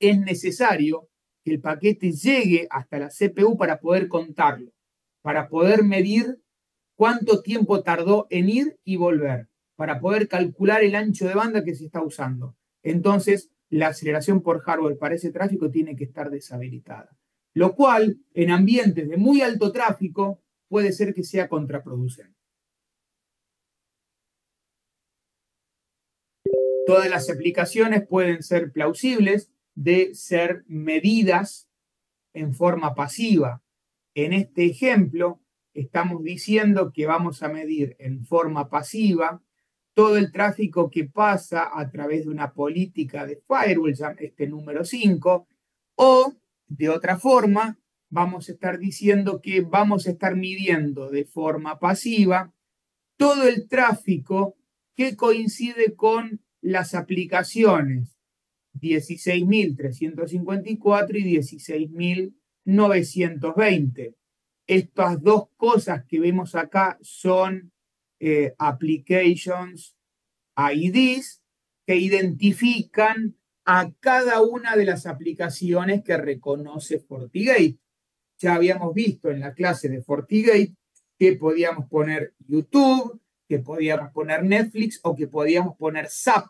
es necesario que el paquete llegue hasta la CPU para poder contarlo, para poder medir cuánto tiempo tardó en ir y volver, para poder calcular el ancho de banda que se está usando. Entonces, la aceleración por hardware para ese tráfico tiene que estar deshabilitada. Lo cual, en ambientes de muy alto tráfico, puede ser que sea contraproducente. Todas las aplicaciones pueden ser plausibles de ser medidas en forma pasiva. En este ejemplo, estamos diciendo que vamos a medir en forma pasiva todo el tráfico que pasa a través de una política de firewall, este número 5, o de otra forma, vamos a estar diciendo que vamos a estar midiendo de forma pasiva todo el tráfico que coincide con las aplicaciones 16.354 y 16.920. Estas dos cosas que vemos acá son Applications IDs que identifican a cada una de las aplicaciones que reconoce FortiGate. Ya habíamos visto en la clase de FortiGate que podíamos poner YouTube, que podíamos poner Netflix o que podíamos poner SAP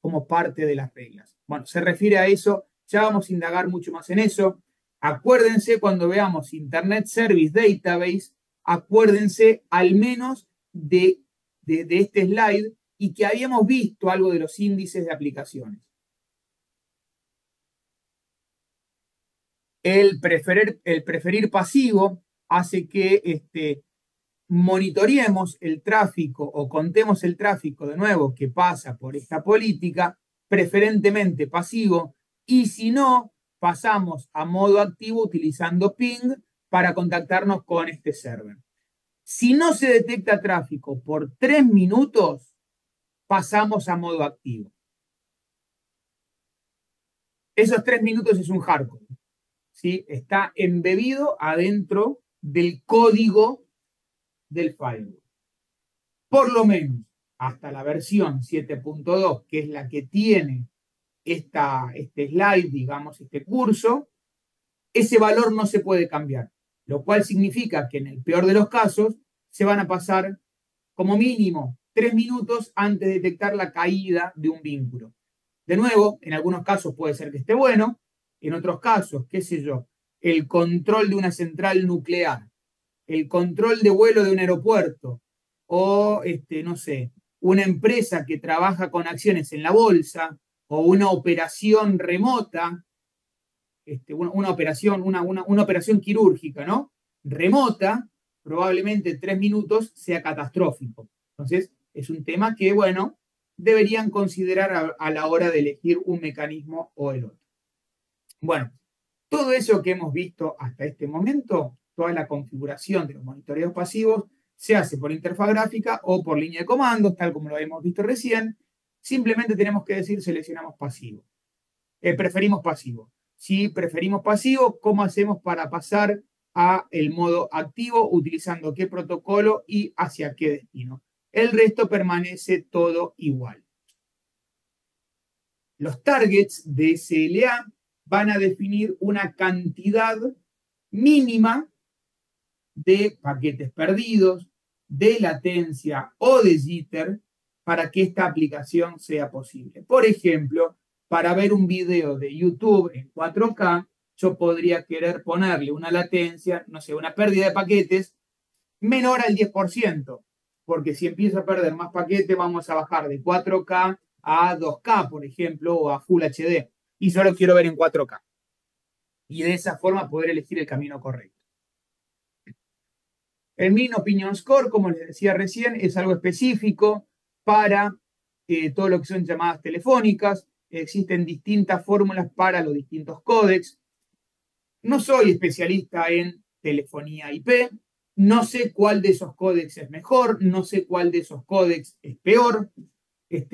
como parte de las reglas. Bueno, se refiere a eso, ya vamos a indagar mucho más en eso. Acuérdense cuando veamos Internet Service Database, acuérdense al menos de este slide y que habíamos visto algo de los índices de aplicaciones. El preferir pasivo hace que monitoreemos el tráfico o contemos el tráfico de nuevo que pasa por esta política, preferentemente pasivo, y si no, pasamos a modo activo utilizando ping para contactarnos con este server. Si no se detecta tráfico por 3 minutos, pasamos a modo activo. Esos 3 minutos es un hardcore, ¿sí? Está embebido adentro del código del firewall. Por lo menos hasta la versión 7.2, que es la que tiene este slide, digamos, este curso, ese valor no se puede cambiar, lo cual significa que en el peor de los casos se van a pasar como mínimo 3 minutos antes de detectar la caída de un vínculo. De nuevo, en algunos casos puede ser que esté bueno, en otros casos, qué sé yo, el control de una central nuclear, el control de vuelo de un aeropuerto, o, no sé, una empresa que trabaja con acciones en la bolsa, o una operación remota, una operación quirúrgica, ¿no? Remota, probablemente 3 minutos sea catastrófico. Entonces, es un tema que, bueno, deberían considerar a la hora de elegir un mecanismo o el otro. Bueno, todo eso que hemos visto hasta este momento, toda la configuración de los monitoreos pasivos, se hace por interfaz gráfica o por línea de comandos, tal como lo hemos visto recién. Simplemente tenemos que decir seleccionamos pasivo. Preferimos pasivo. Si preferimos pasivo, ¿cómo hacemos para pasar a el modo activo? Utilizando qué protocolo y hacia qué destino. El resto permanece todo igual. Los targets de SLA van a definir una cantidad mínima de paquetes perdidos, de latencia o de jitter para que esta aplicación sea posible. Por ejemplo, para ver un video de YouTube en 4K, yo podría querer ponerle una latencia, no sé, una pérdida de paquetes menor al 10%, porque si empiezo a perder más paquetes, vamos a bajar de 4K a 2K, por ejemplo, o a Full HD, y solo quiero ver en 4K. Y de esa forma poder elegir el camino correcto. El Mean Opinion Score, como les decía recién, es algo específico para todo lo que son llamadas telefónicas. Existen distintas fórmulas para los distintos códecs. No soy especialista en telefonía IP, no sé cuál de esos códecs es mejor, no sé cuál de esos códecs es peor,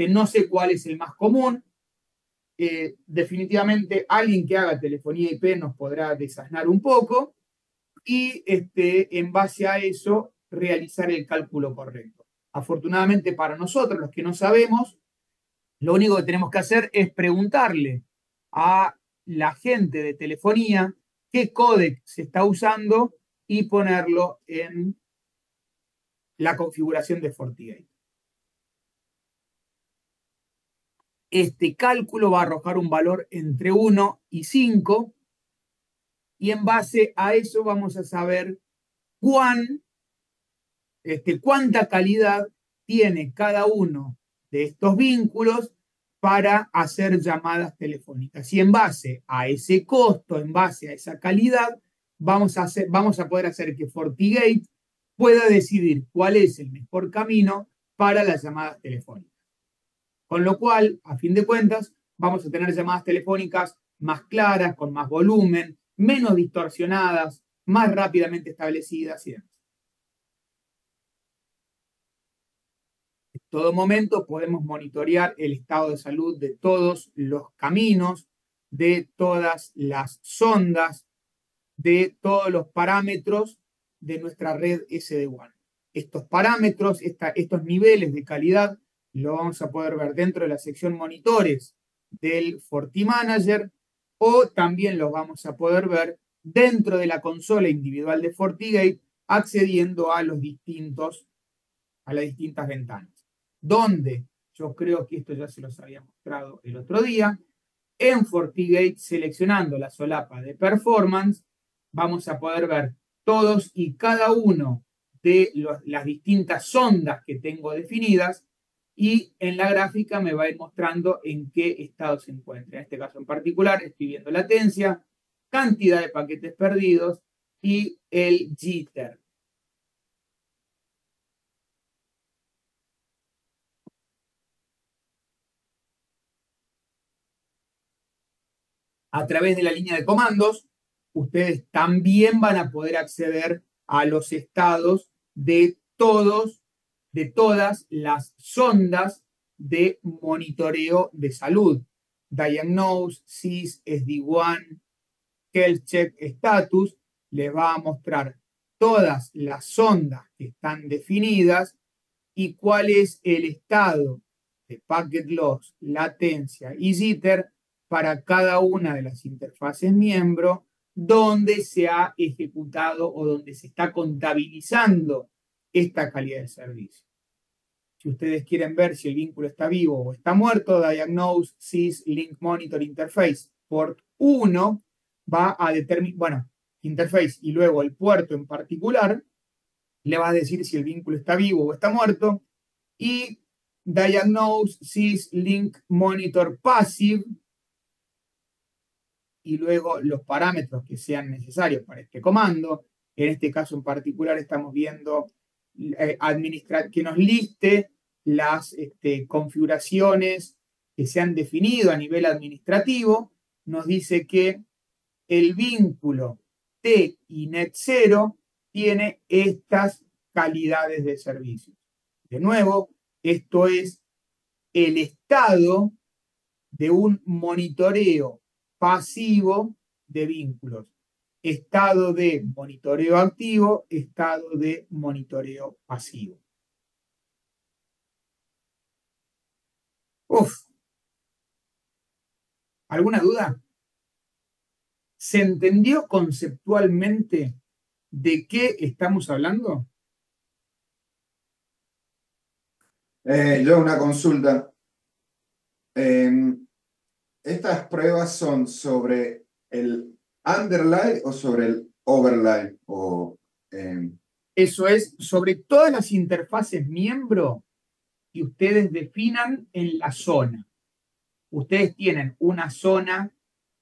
no sé cuál es el más común. Definitivamente alguien que haga telefonía IP nos podrá desasnar un poco y en base a eso realizar el cálculo correcto. Afortunadamente para nosotros, los que no sabemos, lo único que tenemos que hacer es preguntarle a la gente de telefonía qué códec se está usando y ponerlo en la configuración de FortiGate. Este cálculo va a arrojar un valor entre 1 y 5 y en base a eso vamos a saber cuánta calidad tiene cada uno de estos vínculos para hacer llamadas telefónicas. Y en base a ese costo, en base a esa calidad, vamos a poder hacer que FortiGate pueda decidir cuál es el mejor camino para las llamadas telefónicas. Con lo cual, a fin de cuentas, vamos a tener llamadas telefónicas más claras, con más volumen, menos distorsionadas, más rápidamente establecidas y demás. En todo momento podemos monitorear el estado de salud de todos los caminos, de todas las sondas, de todos los parámetros de nuestra red SD-WAN. Estos parámetros, estos niveles de calidad, lo vamos a poder ver dentro de la sección monitores del FortiManager o también los vamos a poder ver dentro de la consola individual de FortiGate accediendo a las distintas ventanas. Donde yo creo que esto ya se los había mostrado el otro día, en FortiGate, seleccionando la solapa de performance, vamos a poder ver todos y cada uno de las distintas sondas que tengo definidas y en la gráfica me va a ir mostrando en qué estado se encuentra. En este caso en particular estoy viendo latencia, cantidad de paquetes perdidos y el jitter. A través de la línea de comandos, ustedes también van a poder acceder a los estados de todas las sondas de monitoreo de salud. Diagnose, SIS, SD-WAN, Health Check Status, les va a mostrar todas las sondas que están definidas y cuál es el estado de packet loss, latencia y jitter para cada una de las interfaces miembro donde se ha ejecutado o donde se está contabilizando esta calidad de servicio. Si ustedes quieren ver si el vínculo está vivo o está muerto, Diagnose SIS Link Monitor Interface Port 1 va a determinar, bueno, interface y luego el puerto en particular, le va a decir si el vínculo está vivo o está muerto, y Diagnose SIS Link Monitor Passive, y luego los parámetros que sean necesarios para este comando. En este caso en particular estamos viendo que nos liste las configuraciones que se han definido a nivel administrativo, nos dice que el vínculo T y net 0 tiene estas calidades de servicio. De nuevo, esto es el estado de un monitoreo pasivo de vínculos. Estado de monitoreo activo, estado de monitoreo pasivo. ¿Alguna duda? ¿Se entendió conceptualmente de qué estamos hablando? Yo una consulta. ¿Estas pruebas son sobre el underlay o sobre el overlay? Eso es sobre todas las interfaces miembro que ustedes definan en la zona. Ustedes tienen una zona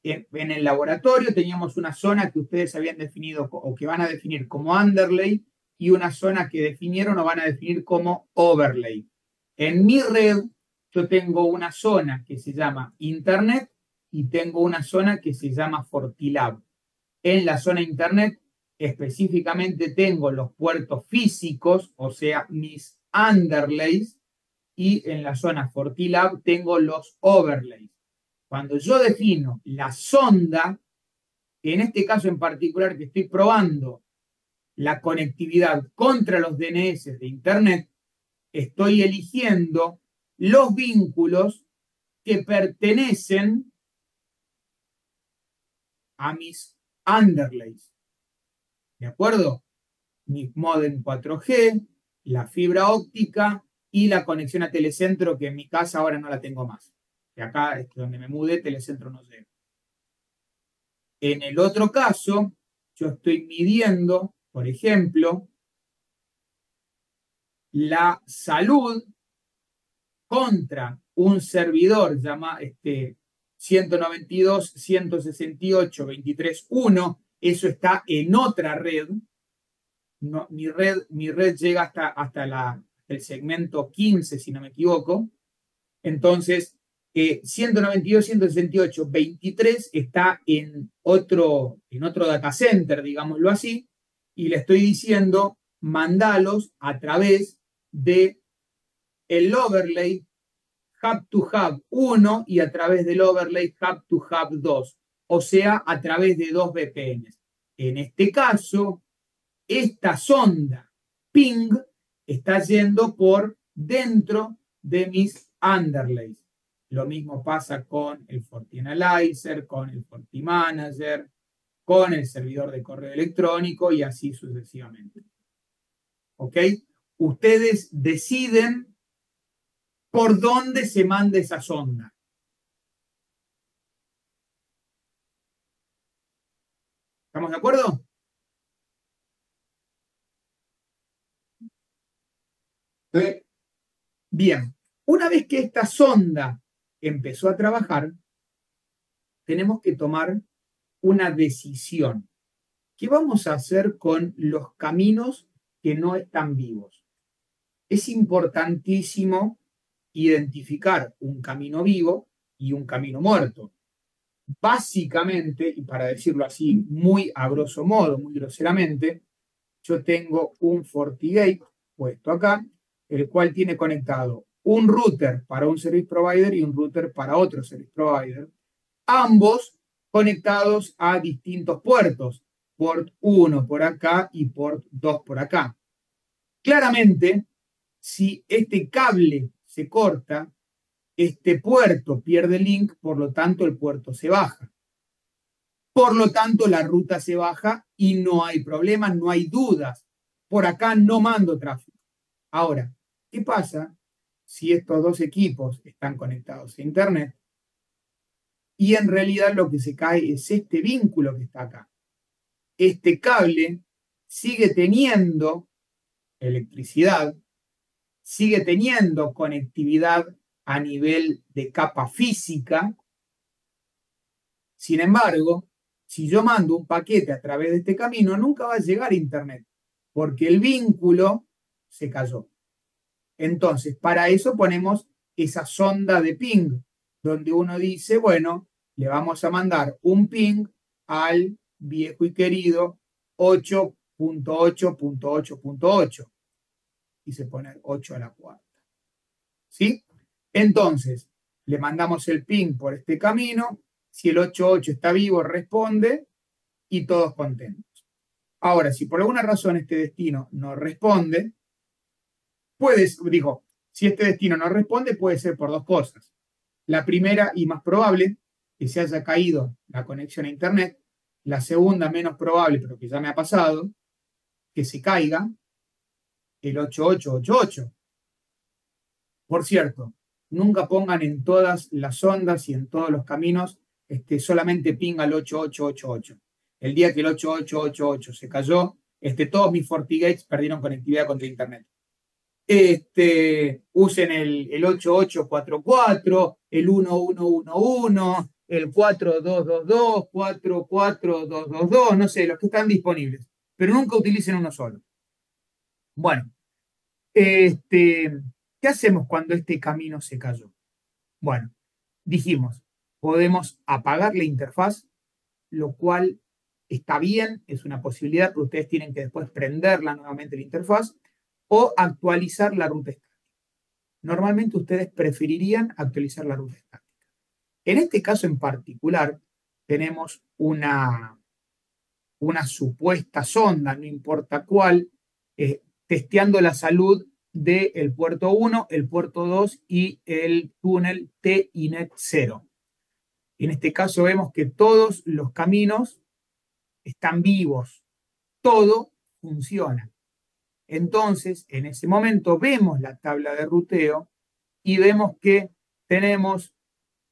en el laboratorio, teníamos una zona que ustedes habían definido o que van a definir como underlay y una zona que definieron o van a definir como overlay. En mi red yo tengo una zona que se llama Internet y tengo una zona que se llama FortiLab. En la zona Internet específicamente tengo los puertos físicos, o sea, mis underlays, y en la zona FortiLab tengo los overlays. Cuando yo defino la sonda, en este caso en particular que estoy probando la conectividad contra los DNS de Internet, estoy eligiendo los vínculos que pertenecen a mis underlays. ¿De acuerdo? Mi modem 4G, la fibra óptica y la conexión a Telecentro, que en mi casa ahora no la tengo más. De acá, donde me mudé, Telecentro no llega. En el otro caso, yo estoy midiendo, por ejemplo, la salud contra un servidor llamado 192.168.23.1. Eso está en otra red. No, mi red llega hasta el segmento 15, si no me equivoco. Entonces, 192.168.23 está en otro data center, digámoslo así, y le estoy diciendo, mandalos a través de el overlay Hub to Hub 1 y a través del overlay Hub to Hub 2, o sea, a través de 2 VPNs. En este caso, esta sonda ping está yendo por dentro de mis underlays. Lo mismo pasa con el FortiAnalyzer, con el FortiManager, con el servidor de correo electrónico y así sucesivamente. ¿Ok? Ustedes deciden por dónde se manda esa sonda. ¿Estamos de acuerdo? Sí. Bien, una vez que esta sonda empezó a trabajar, tenemos que tomar una decisión. ¿Qué vamos a hacer con los caminos que no están vivos? Es importantísimo identificar un camino vivo y un camino muerto. Básicamente, y para decirlo así muy a grosso modo, muy groseramente, yo tengo un FortiGate puesto acá, el cual tiene conectado un router para un service provider y un router para otro service provider, ambos conectados a distintos puertos, port 1 por acá y port 2 por acá. Claramente, si este cable se corta, este puerto pierde el link, por lo tanto el puerto se baja. Por lo tanto, la ruta se baja y no hay problemas, no hay dudas. Por acá no mando tráfico. Ahora, ¿qué pasa si estos dos equipos están conectados a Internet y en realidad lo que se cae es este vínculo que está acá? Este cable sigue teniendo electricidad, sigue teniendo conectividad a nivel de capa física. Sin embargo, si yo mando un paquete a través de este camino, nunca va a llegar a Internet, porque el vínculo se cayó. Entonces, para eso ponemos esa sonda de ping, donde uno dice, bueno, le vamos a mandar un ping al viejo y querido 8.8.8.8 y se pone 8 a la cuarta. ¿Sí? Entonces, le mandamos el ping por este camino. Si el 8.8 está vivo, responde y todos contentos. Ahora, si por alguna razón este destino no responde, si este destino no responde, puede ser por dos cosas. La primera y más probable, que se haya caído la conexión a Internet. La segunda, menos probable, pero que ya me ha pasado, que se caiga el 8888. Por cierto, nunca pongan en todas las ondas y en todos los caminos solamente ping al 8888. El día que el 8888 se cayó, todos mis FortiGates perdieron conectividad contra Internet. Usen el 8844, el 1111, el 4222, 44222, no sé, los que están disponibles, pero nunca utilicen uno solo. Bueno, ¿qué hacemos cuando este camino se cayó? Bueno, dijimos, podemos apagar la interfaz, lo cual está bien, es una posibilidad, pero ustedes tienen que después prenderla nuevamente la interfaz, o actualizar la ruta estática. Normalmente ustedes preferirían actualizar la ruta estática. En este caso en particular, tenemos una supuesta sonda, no importa cuál, testeando la salud del puerto 1, el puerto 2 y el túnel TINET 0. En este caso vemos que todos los caminos están vivos, todo funciona. Entonces, en ese momento vemos la tabla de ruteo y vemos que tenemos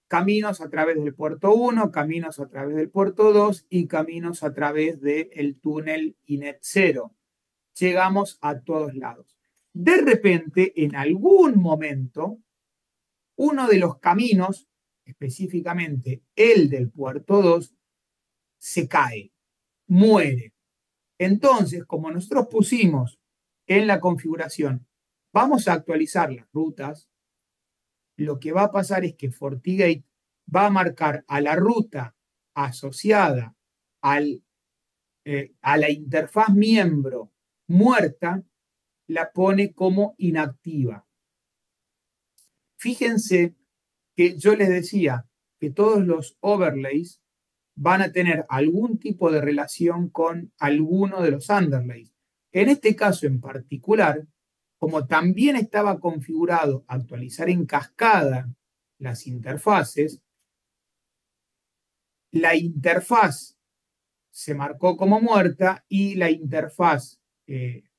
caminos a través del puerto 1, caminos a través del puerto 2 y caminos a través del túnel INET 0. Llegamos a todos lados. De repente, en algún momento, uno de los caminos, específicamente el del puerto 2, se cae, muere. Entonces, como nosotros pusimos en la configuración, vamos a actualizar las rutas, lo que va a pasar es que FortiGate va a marcar a la ruta asociada a la interfaz miembro muerta, la pone como inactiva. Fíjense que yo les decía que todos los overlays van a tener algún tipo de relación con alguno de los underlays. En este caso en particular, como también estaba configurado actualizar en cascada las interfaces, la interfaz se marcó como muerta y la interfaz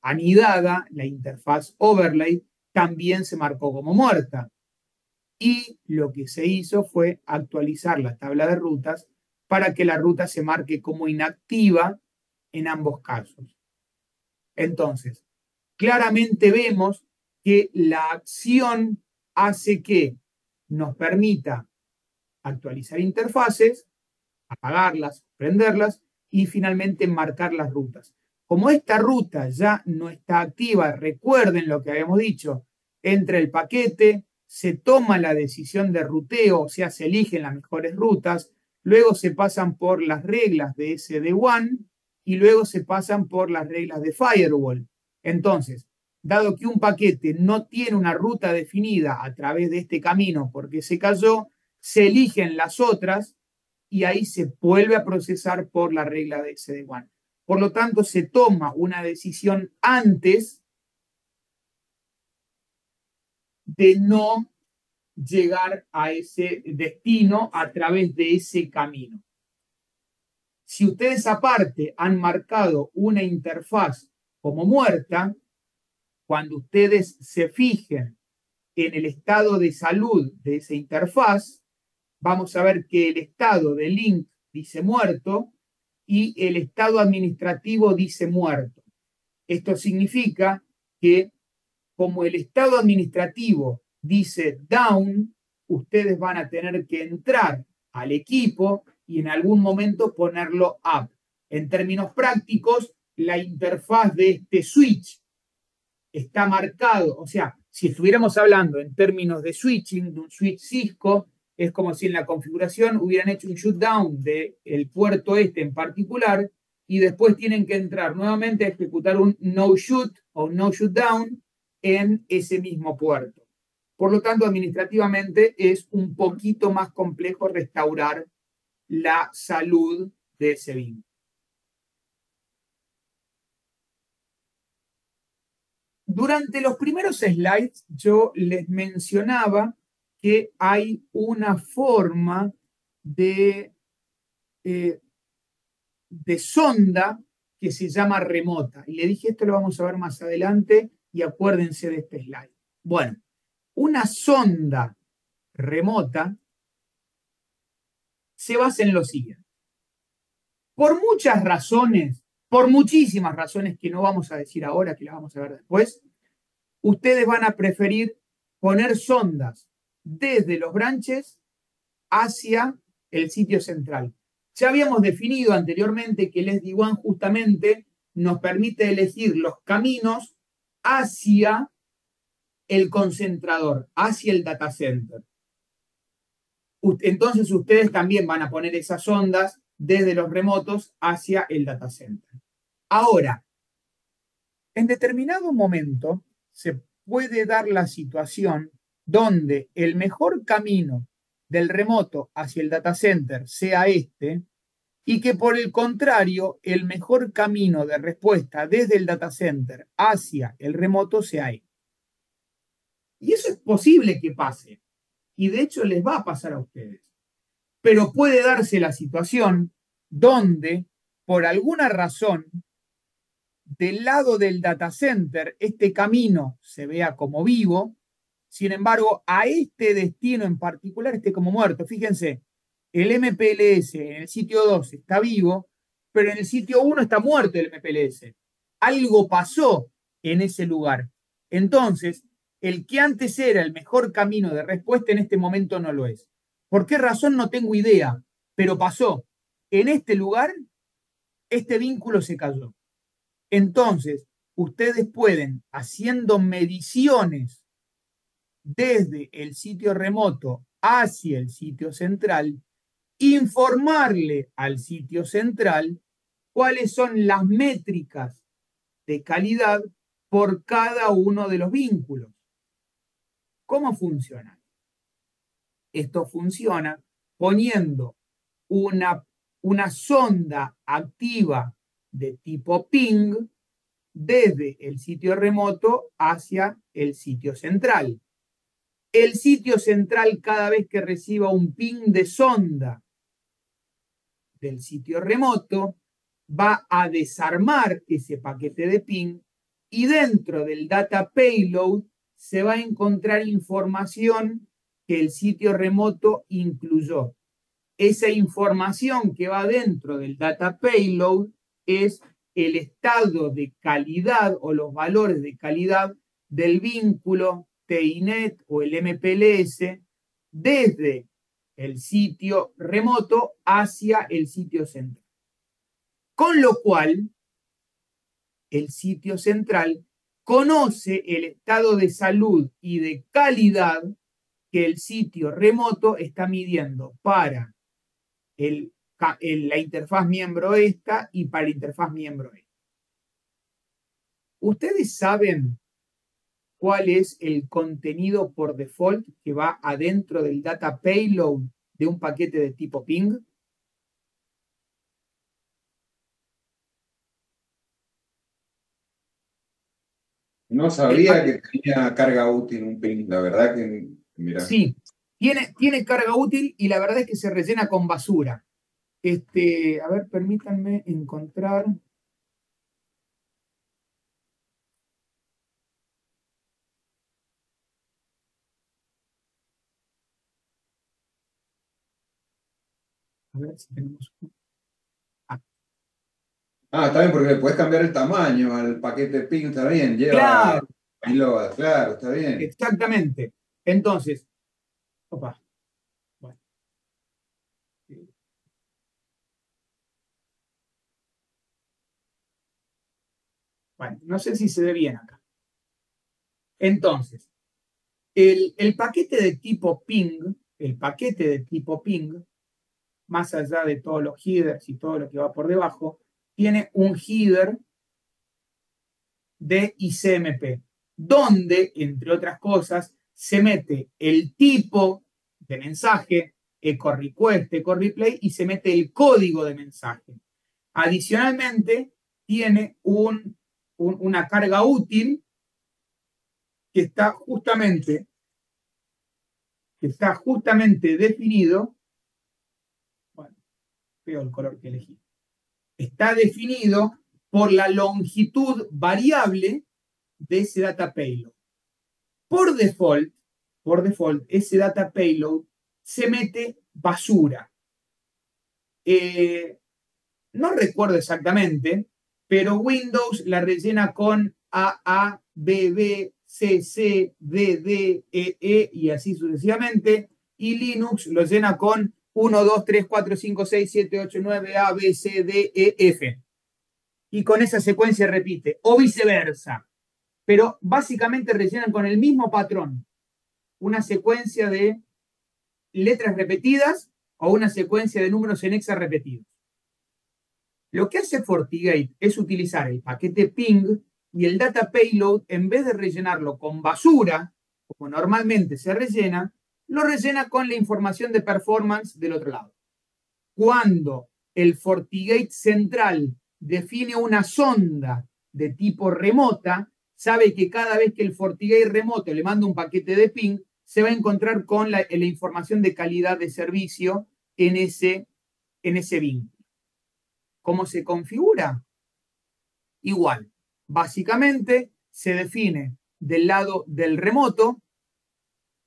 anidada, la interfaz overlay, también se marcó como muerta. Y lo que se hizo fue actualizar la tabla de rutas para que la ruta se marque como inactiva en ambos casos. Entonces, claramente vemos que la acción hace que nos permita actualizar interfaces, apagarlas, prenderlas y finalmente marcar las rutas. Como esta ruta ya no está activa, recuerden lo que habíamos dicho, entra el paquete, se toma la decisión de ruteo, o sea, se eligen las mejores rutas, luego se pasan por las reglas de SD-WAN y luego se pasan por las reglas de firewall. Entonces, dado que un paquete no tiene una ruta definida a través de este camino porque se cayó, se eligen las otras y ahí se vuelve a procesar por la regla de SD-WAN. Por lo tanto, se toma una decisión antes de no llegar a ese destino a través de ese camino. Si ustedes aparte han marcado una interfaz como muerta, cuando ustedes se fijen en el estado de salud de esa interfaz, vamos a ver que el estado de link dice muerto y el estado administrativo dice muerto. Esto significa que como el estado administrativo dice down, ustedes van a tener que entrar al equipo y en algún momento ponerlo up. En términos prácticos, la interfaz de este switch está marcado, o sea, Si estuviéramos hablando en términos de switching, de un switch Cisco, es como si en la configuración hubieran hecho un shutdown del puerto este en particular y después tienen que entrar nuevamente a ejecutar un no shoot o no shutdown en ese mismo puerto. Por lo tanto, administrativamente es un poquito más complejo restaurar la salud de ese vínculo. Durante los primeros slides yo les mencionaba que hay una forma de sonda que se llama remota. Y le dije, esto lo vamos a ver más adelante y acuérdense de este slide. Bueno, una sonda remota se basa en lo siguiente. Por muchas razones, por muchísimas razones que no vamos a decir ahora, que las vamos a ver después, ustedes van a preferir poner sondas desde los branches hacia el sitio central. Ya habíamos definido anteriormente que el SD-WAN justamente nos permite elegir los caminos hacia el concentrador, hacia el data center. Entonces ustedes también van a poner esas ondas desde los remotos hacia el data center. Ahora, en determinado momento se puede dar la situación donde el mejor camino del remoto hacia el data center sea este y que por el contrario el mejor camino de respuesta desde el data center hacia el remoto sea este. Y eso es posible que pase y de hecho les va a pasar a ustedes. Pero puede darse la situación donde por alguna razón del lado del data center este camino se vea como vivo, sin embargo, a este destino en particular esté como muerto. Fíjense, el MPLS en el sitio 2 está vivo, pero en el sitio 1 está muerto el MPLS. Algo pasó en ese lugar. Entonces, el que antes era el mejor camino de respuesta en este momento no lo es. ¿Por qué razón? No tengo idea, pero pasó. En este lugar, este vínculo se cayó. Entonces, ustedes pueden, haciendo mediciones desde el sitio remoto hacia el sitio central, informarle al sitio central cuáles son las métricas de calidad por cada uno de los vínculos. ¿Cómo funciona? Esto funciona poniendo una sonda activa de tipo ping desde el sitio remoto hacia el sitio central. El sitio central, cada vez que reciba un ping de sonda del sitio remoto, va a desarmar ese paquete de ping y dentro del data payload se va a encontrar información que el sitio remoto incluyó. Esa información que va dentro del data payload es el estado de calidad o los valores de calidad del vínculo TINET o el MPLS desde el sitio remoto hacia el sitio central. Con lo cual, el sitio central conoce el estado de salud y de calidad que el sitio remoto está midiendo para la interfaz miembro esta y para la interfaz miembro esta. ¿Ustedes saben cuál es el contenido por default que va adentro del data payload de un paquete de tipo ping? No sabía que tenía carga útil un ping, la verdad que, mira. Sí, tiene carga útil y la verdad es que se rellena con basura. A ver, permítanme encontrar. A ver si tenemos. Está bien, porque le puedes cambiar el tamaño al paquete ping, está bien, lleva Claro, payload, claro, está bien. exactamente. Entonces, opa, bueno, bueno, no sé si se ve bien acá. Entonces, El paquete de tipo ping, más allá de todos los headers y todo lo que va por debajo, tiene un header de ICMP, donde, entre otras cosas, se mete el tipo de mensaje, echo request, echo replay, y se mete el código de mensaje. Adicionalmente, tiene una carga útil que está justamente definido. Bueno, veo el color que elegí. Está definido por la longitud variable de ese data payload. Por default, ese data payload se mete basura. No recuerdo exactamente, pero Windows la rellena con AA, BB, CC, DD, EE y así sucesivamente, y Linux lo llena con 1, 2, 3, 4, 5, 6, 7, 8, 9, A, B, C, D, E, F. Y con esa secuencia repite, o viceversa. Pero básicamente rellenan con el mismo patrón una secuencia de letras repetidas o una secuencia de números en hexa repetidos. Lo que hace FortiGate es utilizar el paquete ping y el data payload, en vez de rellenarlo con basura, como normalmente se rellena, lo rellena con la información de performance del otro lado. Cuando el FortiGate central define una sonda de tipo remota, sabe que cada vez que el FortiGate remoto le manda un paquete de ping, se va a encontrar con la información de calidad de servicio en ese vínculo. ¿Cómo se configura? Igual. Básicamente se define del lado del remoto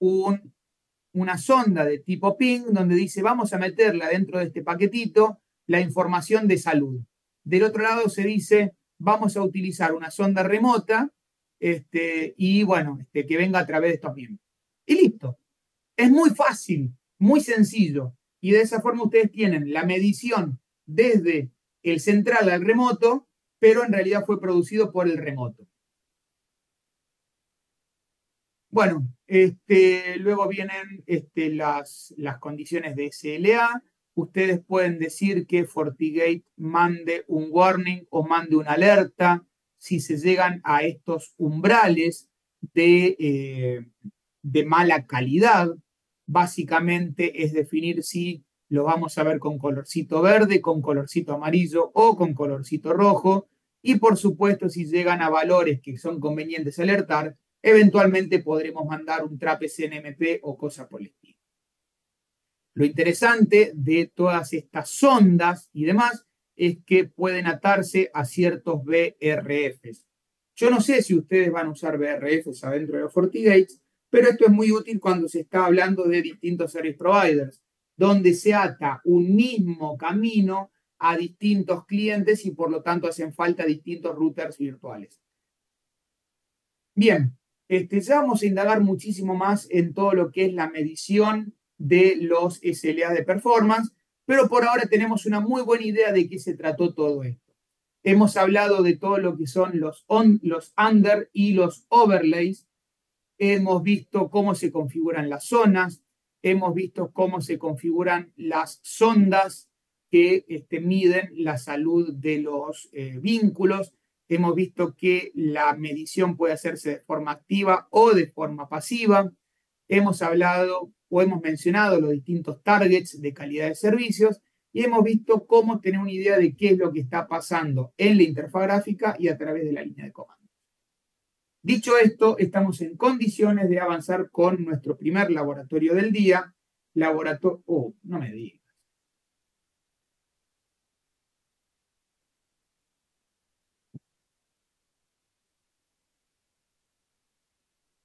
una sonda de tipo ping donde dice vamos a meterla dentro de este paquetito la información de salud. Del otro lado se dice vamos a utilizar una sonda remota y bueno, que venga a través de estos miembros. Y listo. Es muy fácil, muy sencillo. Y de esa forma ustedes tienen la medición desde el central al remoto, pero en realidad fue producido por el remoto. Bueno, luego vienen las condiciones de SLA. Ustedes pueden decir que FortiGate mande un warning o mande una alerta si se llegan a estos umbrales de mala calidad. Básicamente es definir si lo vamos a ver con colorcito verde, con colorcito amarillo o con colorcito rojo. Y por supuesto, si llegan a valores que son convenientes alertar, eventualmente podremos mandar un trap SNMP o cosa por el estilo. Lo interesante de todas estas sondas y demás es que pueden atarse a ciertos BRFs. Yo no sé si ustedes van a usar BRFs adentro de los FortiGates, pero esto es muy útil cuando se está hablando de distintos service providers, donde se ata un mismo camino a distintos clientes y por lo tanto hacen falta distintos routers virtuales. Bien, ya vamos a indagar muchísimo más en todo lo que es la medición de los SLA de performance, pero por ahora tenemos una muy buena idea de qué se trató todo esto. Hemos hablado de todo lo que son los under y los overlays. Hemos visto cómo se configuran las zonas. Hemos visto cómo se configuran las sondas que miden la salud de los vínculos. Hemos visto que la medición puede hacerse de forma activa o de forma pasiva. Hemos hablado o hemos mencionado los distintos targets de calidad de servicios y hemos visto cómo tener una idea de qué es lo que está pasando en la interfaz gráfica y a través de la línea de comando. Dicho esto, estamos en condiciones de avanzar con nuestro primer laboratorio del día. No me digas.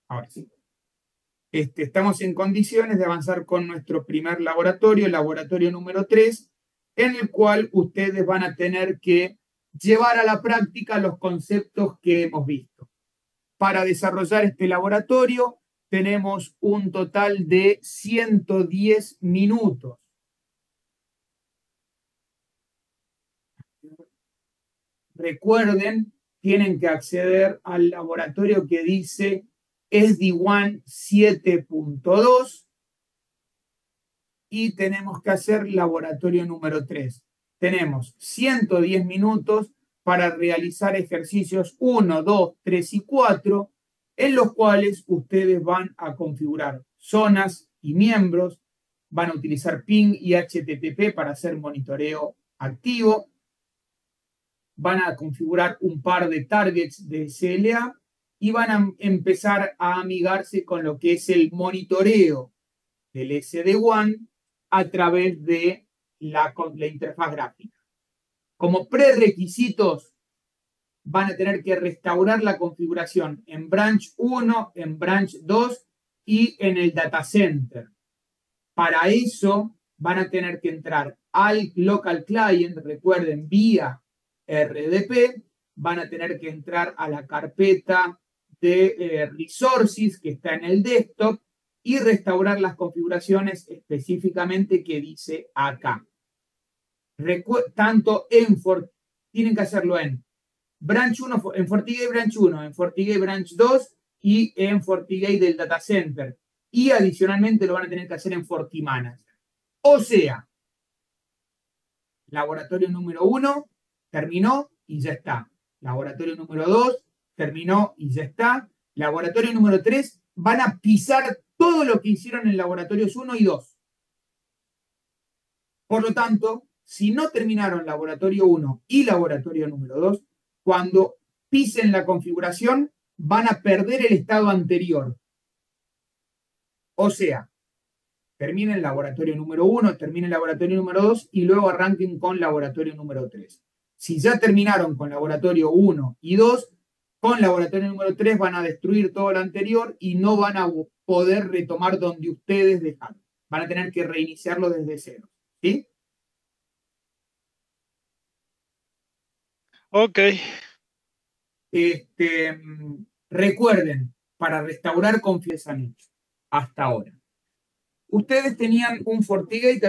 Ahora sí. Estamos en condiciones de avanzar con nuestro primer laboratorio, el laboratorio número 3, en el cual ustedes van a tener que llevar a la práctica los conceptos que hemos visto. Para desarrollar este laboratorio tenemos un total de 110 minutos. Recuerden, tienen que acceder al laboratorio que dice SD-WAN 7.2 y tenemos que hacer laboratorio número 3. Tenemos 110 minutos para realizar ejercicios 1, 2, 3 y 4, en los cuales ustedes van a configurar zonas y miembros, van a utilizar ping y HTTP para hacer monitoreo activo, van a configurar un par de targets de SLA y van a empezar a amigarse con lo que es el monitoreo del SD-WAN a través de la interfaz gráfica. Como prerequisitos, van a tener que restaurar la configuración en branch 1, en branch 2 y en el data center. Para eso van a tener que entrar al local client, recuerden, vía RDP, van a tener que entrar a la carpeta de resources que está en el desktop y restaurar las configuraciones específicamente que dice acá. Tanto tienen que hacerlo en branch 1, en FortiGate branch 1, en FortiGate branch 2 y en FortiGate del data center. Y adicionalmente lo van a tener que hacer en FortiManager. O sea, laboratorio número 1 terminó y ya está. Laboratorio número 2 terminó y ya está. Laboratorio número 3 van a pisar todo lo que hicieron en laboratorios 1 y 2. Por lo tanto, si no terminaron laboratorio 1 y laboratorio número 2, cuando pisen la configuración, van a perder el estado anterior. O sea, terminen el laboratorio número 1, terminen el laboratorio número 2 y luego arranquen con laboratorio número 3. Si ya terminaron con laboratorio 1 y 2, con laboratorio número 3 van a destruir todo lo anterior y no van a poder retomar donde ustedes dejaron. Van a tener que reiniciarlo desde cero. ¿Sí? Ok. Recuerden, para restaurar confianza hasta ahora. Ustedes tenían un FortiGate